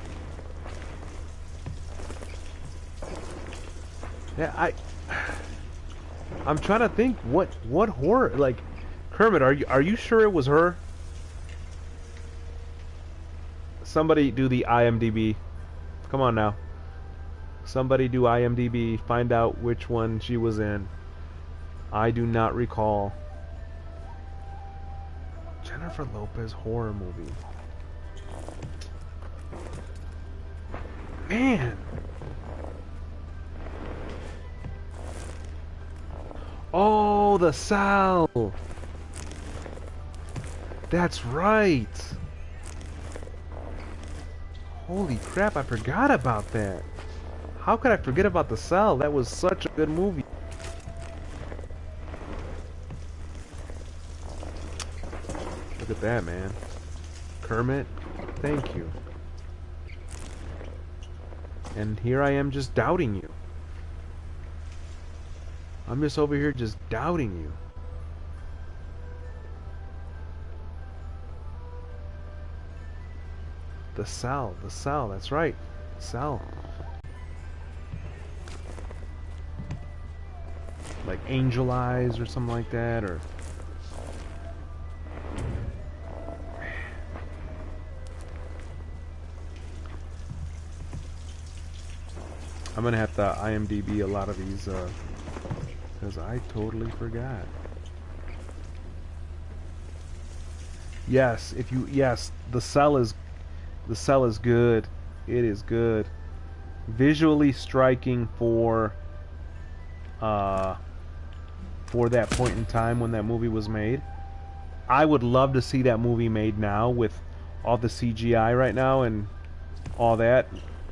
Yeah, I'm trying to think what horror, like, Kermit, are you sure it was her? Somebody do the IMDb. Come on now. Somebody do IMDb, find out which one she was in. I do not recall. Jennifer Lopez horror movie. Man. Oh, the Sal. That's right. Holy crap, I forgot about that. How could I forget about the Cell? That was such a good movie. Look at that, man. Kermit, thank you. And here I am just doubting you. I'm just over here just doubting you. The Cell, that's right. Cell. Like Angel Eyes or something like that, or... I'm gonna have to IMDb a lot of these, because I totally forgot. Yes, if you the cell is good. It is good. Visually striking for that point in time when that movie was made. I would love to see that movie made now with all the CGI right now and all that,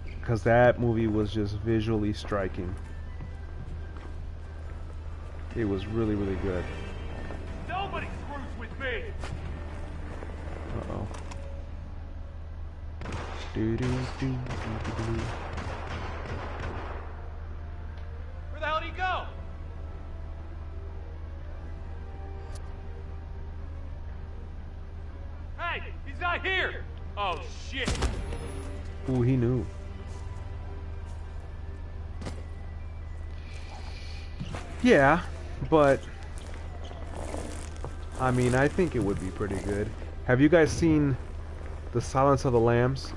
because that movie was just visually striking. It was really, really good. Nobody screws with me! Uh-oh. Do-do-do-do-do-do. Where the hell did he go? Hey, he's not here! Oh, shit! Ooh, he knew. Yeah, but I mean, I think it would be pretty good. Have you guys seen The Silence of the Lambs?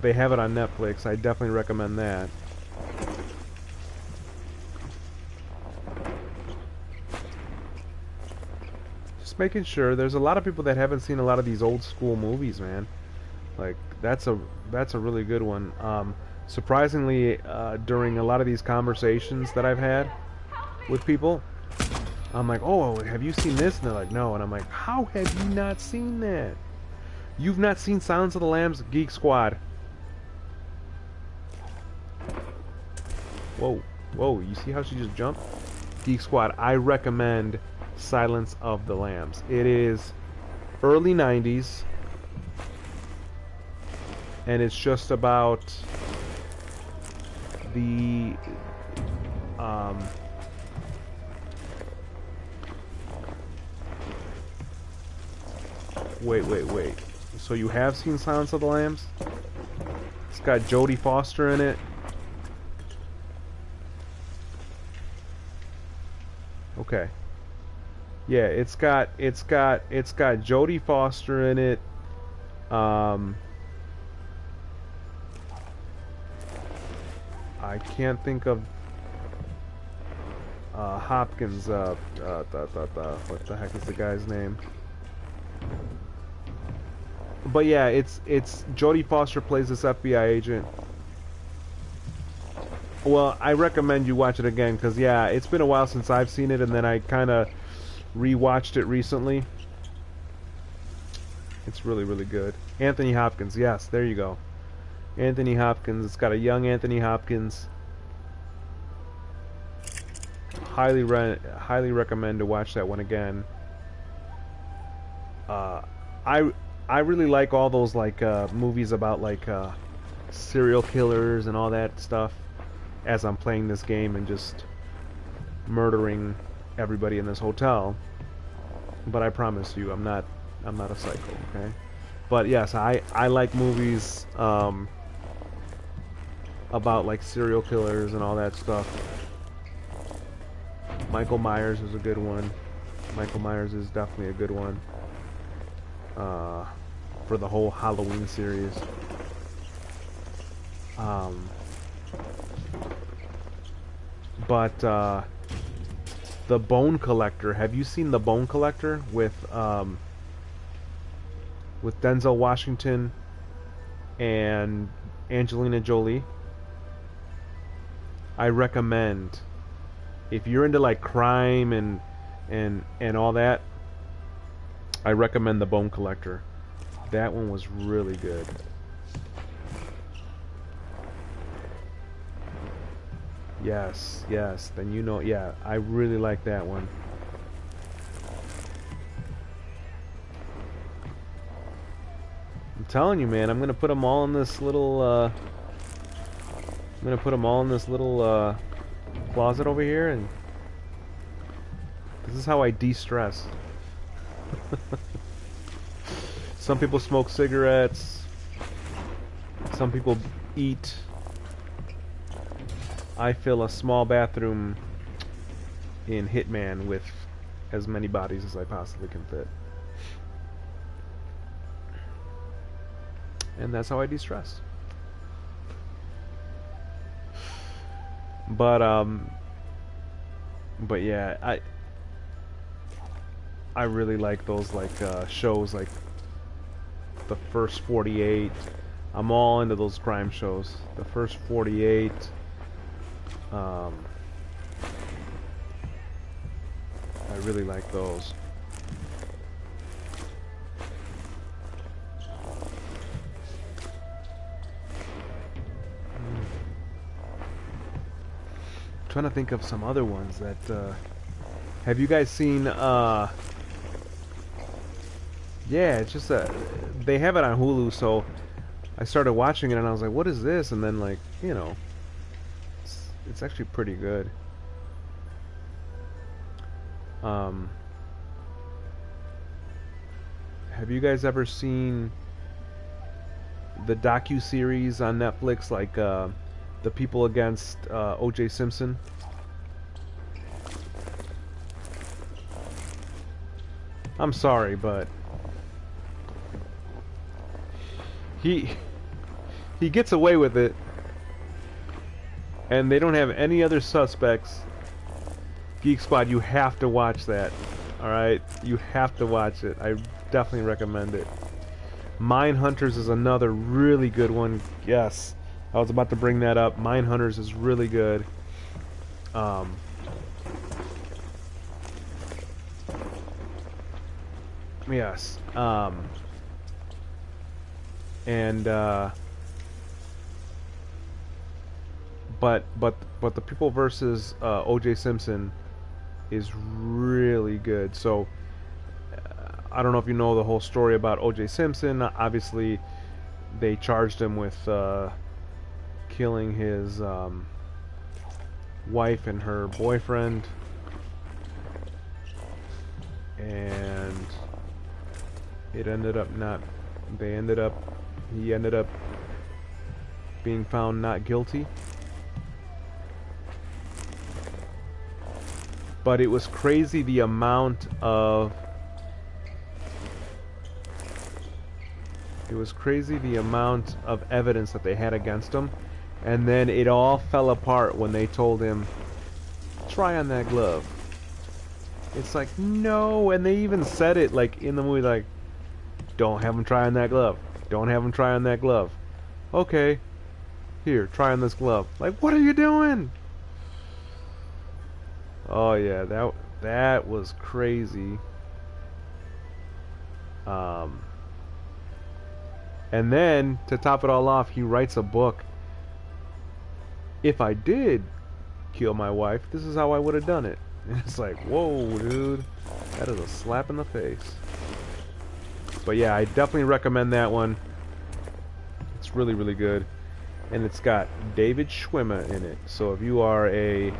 They have it on Netflix. I definitely recommend that. Just making sure. There's a lot of people that haven't seen a lot of these old school movies, man. Like that's a really good one. Surprisingly, during a lot of these conversations that I've had with people, I'm like, "Oh, have you seen this?" And they're like, "No." And I'm like, "How have you not seen that? You've not seen Silence of the Lambs? Geek Squad." Whoa, whoa! You see how she just jumped? Geek Squad. I recommend Silence of the Lambs. It is early '90s. And it's just about the wait. So you have seen Silence of the Lambs? It's got Jodie Foster in it. Okay. Yeah, it's got Jodie Foster in it. I can't think of Hopkins. What the heck is the guy's name? But yeah, it's Jodie Foster plays this FBI agent. Well, I recommend you watch it again because yeah, it's been a while since I've seen it, and then I kind of rewatched it recently. It's really, really good. Anthony Hopkins, yes, there you go. Anthony Hopkins. It's got a young Anthony Hopkins. Highly recommend to watch that one again. I really like all those like movies about like serial killers and all that stuff. As I'm playing this game and just murdering everybody in this hotel. But I promise you, I'm not a psycho. Okay. But yes, I like movies about like serial killers and all that stuff. Michael Myers is a good one. Michael Myers is definitely a good one for the whole Halloween series. But The Bone Collector. Have you seen The Bone Collector with Denzel Washington and Angelina Jolie? I recommend, if you're into like crime and all that, I recommend The Bone Collector. That one was really good. Yes, then you know, yeah, I really like that one. I'm telling you, man, I'm gonna put them all in this little closet over here, and this is how I de-stress. Some people smoke cigarettes. Some people eat. I fill a small bathroom in Hitman with as many bodies as I possibly can fit. And that's how I de-stress. But yeah, I really like those like shows like The First 48. I'm all into those crime shows. The First 48. I really like those. Trying to think of some other ones that have you guys seen yeah, it's just they have it on Hulu, so I started watching it and I was like, what is this? And then like, you know, it's actually pretty good. Have you guys ever seen the docu-series on Netflix like The People Against O.J. Simpson? I'm sorry, but he gets away with it, and they don't have any other suspects. Geek Squad, you have to watch that. Alright? You have to watch it. I definitely recommend it. Mindhunters is another really good one. Yes. I was about to bring that up. Mindhunters is really good. Yes. But The People versus O.J. Simpson is really good. So I don't know if you know the whole story about O.J. Simpson. Obviously, they charged him with killing his wife and her boyfriend, and it ended up not. He ended up being found not guilty. But it was crazy the amount of evidence that they had against him, and then it all fell apart when they told him, try on that glove. It's like, no, and they even said it like in the movie, like, don't have him try on that glove. Don't have him try on that glove. Okay, here, try on this glove. Like, what are you doing? Oh yeah, that was crazy. And then to top it all off, he writes a book. If I did kill my wife, this is how I would have done it. And it's like, whoa, dude, that is a slap in the face. But yeah, I definitely recommend that one. It's really, really good, and it's got David Schwimmer in it. So if you are a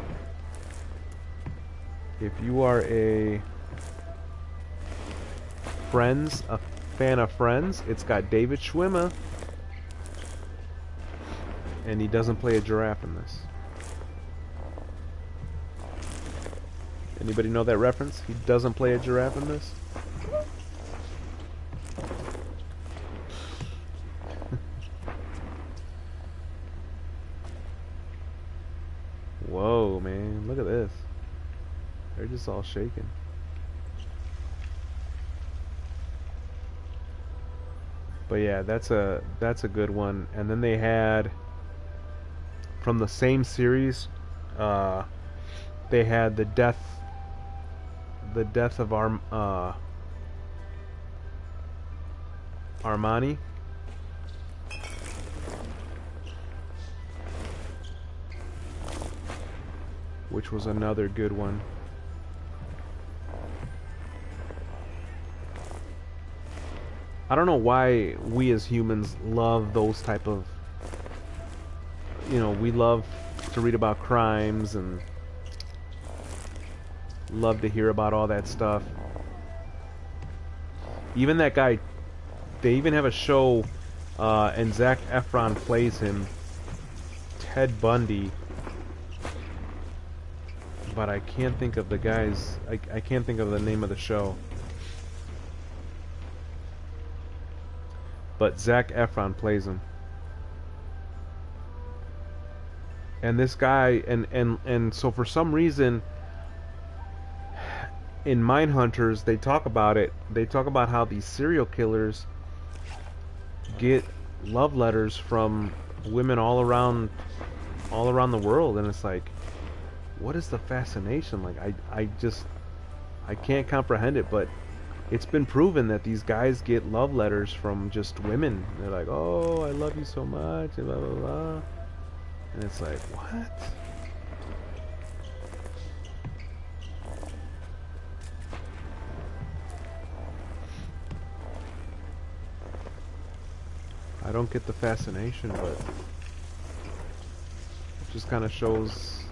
fan of Friends, it's got David Schwimmer, and he doesn't play a giraffe in this. Anybody know that reference? He doesn't play a giraffe in this. Whoa, man, look at this. They're just all shaking. But yeah, that's a good one. And then they had, from the same series, they had the death of Armani. Which was another good one. I don't know why we as humans love those type of, you know, we love to read about crimes and love to hear about all that stuff. Even that guy, they even have a show, and Zac Efron plays him, Ted Bundy. But I can't think of the guy's, I can't think of the name of the show. But Zac Efron plays him. And this guy, and so for some reason, in Mindhunters, they talk about it. They talk about how these serial killers get love letters from women all around the world, and it's like, what is the fascination? Like, I can't comprehend it, but it's been proven that these guys get love letters from just women. They're like, oh, I love you so much, and blah blah blah, and it's like, what? I don't get the fascination, but it just kind of shows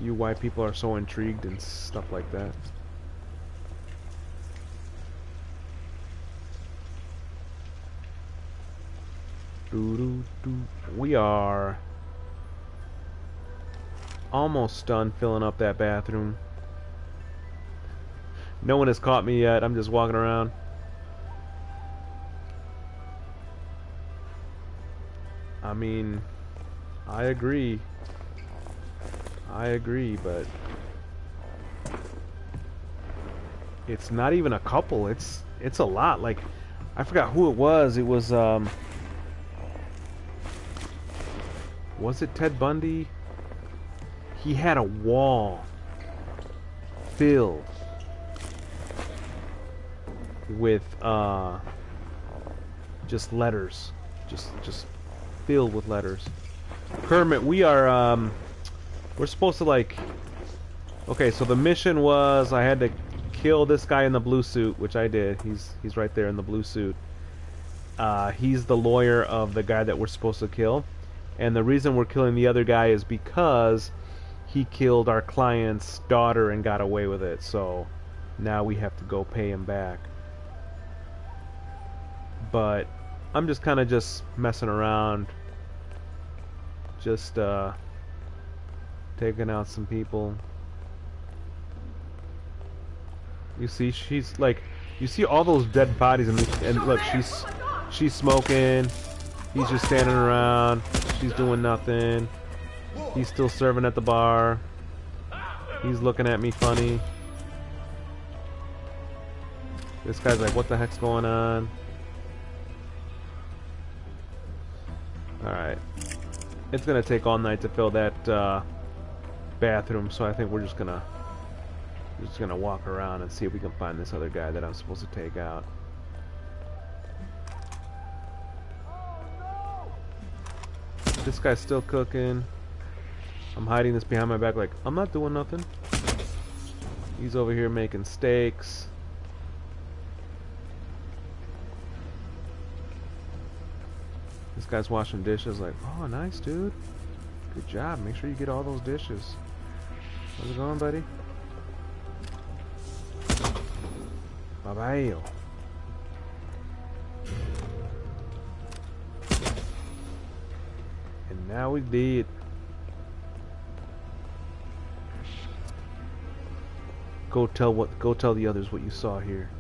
you why people are so intrigued and stuff like that. We are almost done filling up that bathroom. No one has caught me yet. I'm just walking around. I mean, I agree, but it's not even a couple. It's a lot. Like, I forgot who it was. It was it Ted Bundy? He had a wall filled with just letters, just filled with letters. Kermit, we're supposed to, like, okay, so the mission was I had to kill this guy in the blue suit, which I did. He's right there in the blue suit. He's the lawyer of the guy that we're supposed to kill, and the reason we're killing the other guy is because he killed our client's daughter and got away with it, so now we have to go pay him back. But I'm just kind of just messing around, just taking out some people. You see, she's like, you see all those dead bodies, and look, she's smoking. He's just standing around. She's doing nothing. He's still serving at the bar. He's looking at me funny. This guy's like, what the heck's going on? Alright. It's gonna take all night to fill that bathroom, so I think we're just gonna walk around and see if we can find this other guy that I'm supposed to take out. This guy's still cooking. I'm hiding this behind my back like, I'm not doing nothing. He's over here making steaks. This guy's washing dishes like, oh, nice, dude. Good job. Make sure you get all those dishes. How's it going, buddy? Bye-bye. And now we did. Go tell the others what you saw here.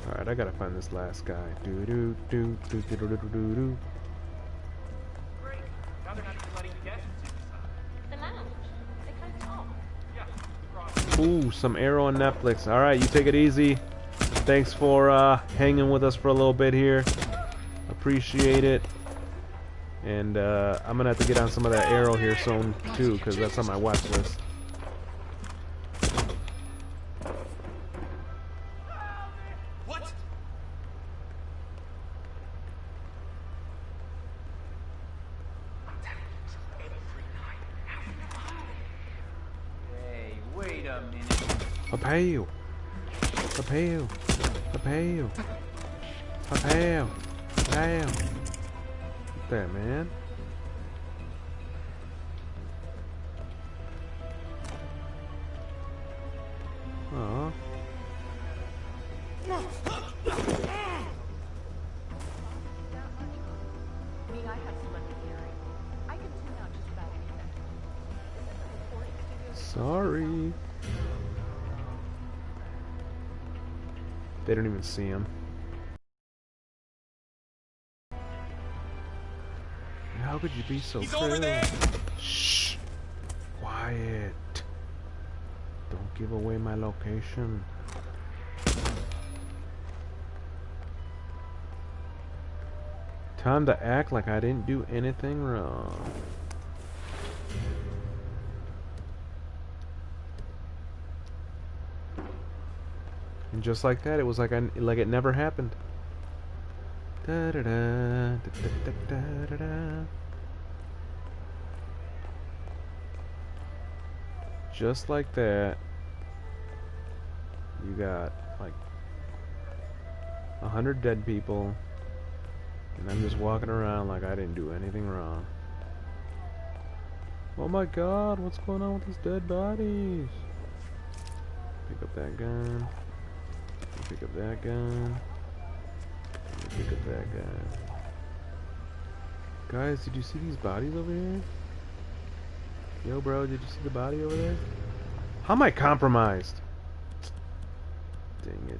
Alright, I gotta find this last guy. Great. Now they're not even letting guests inside. The lounge. They kind of tall. Yeah, the problem. Ooh, some Arrow on Netflix. Alright, you take it easy. Thanks for hanging with us for a little bit here. Appreciate it. And I'm gonna have to get on some of that Arrow here soon too, because that's on my watch list. What? Hey, wait a minute. I'll pay you. I'll pay you. I'll pay you. I'll pay you. Damn. Look there, man. Aw. Me, I have selective hearing. I can tune out just about anything. This is a recording studio. Sorry. They don't even see him. How could you be so cruel? Shh! Quiet. Don't give away my location. Time to act like I didn't do anything wrong. And just like that, it was like like it never happened. Da da da da da da da da. Just like that, you got like 100 dead people, and I'm just walking around like I didn't do anything wrong. Oh my God, what's going on with these dead bodies? Pick up that gun. Pick up that gun. Pick up that gun. Guys, did you see these bodies over here? Yo, bro, did you see the body over there? How am I compromised? Dang it.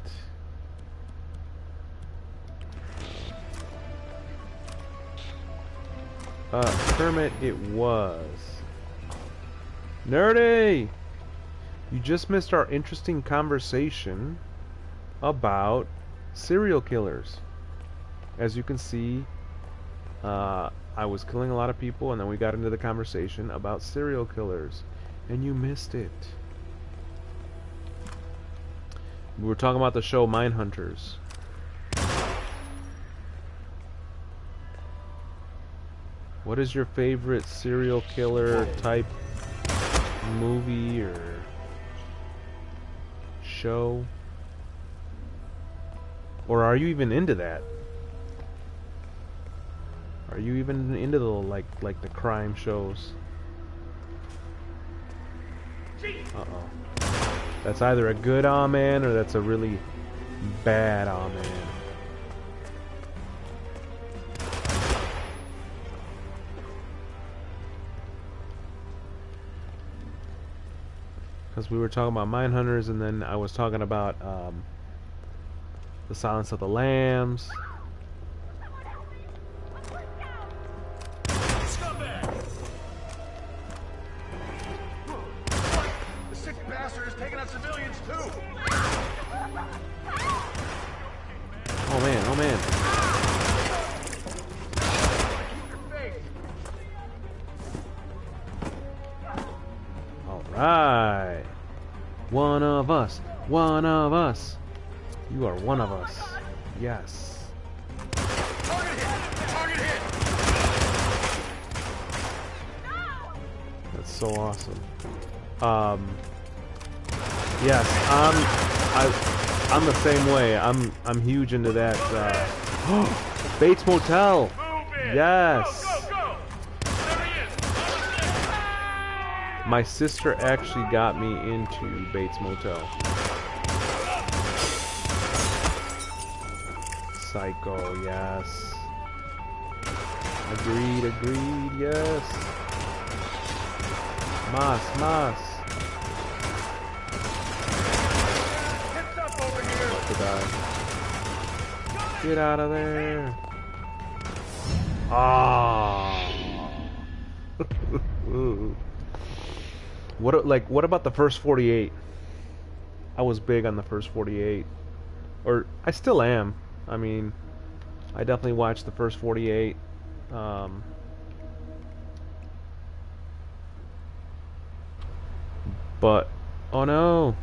Kermit, it was. Nerdy! You just missed our interesting conversation about serial killers. As you can see, I was killing a lot of people, and then we got into the conversation about serial killers, and you missed it. We were talking about the show Mindhunters. What is your favorite serial killer type movie or show? Or are you even into that? Are you even into the like the crime shows? Uh-oh. That's either a good aw man or that's a really bad aw man. Because we were talking about Mindhunters, and then I was talking about The Silence of the Lambs. The sick bastard is taking out civilians too. Oh man, oh man. Alright. One of us. One of us. You are one of us. Yes. Target hit! Target hit! That's so awesome. Yes, I'm the same way. I'm huge into that Bates Motel. Move it! Yes. Go, go, go! There he is! My sister actually got me into Bates Motel. Psycho, yes. Agreed, agreed, yes. Mas. Heads up over here! About to die. Get out of there. Ah. What about the first 48? I was big on the first 48. Or I still am. I mean, I definitely watched the first 48. But oh no.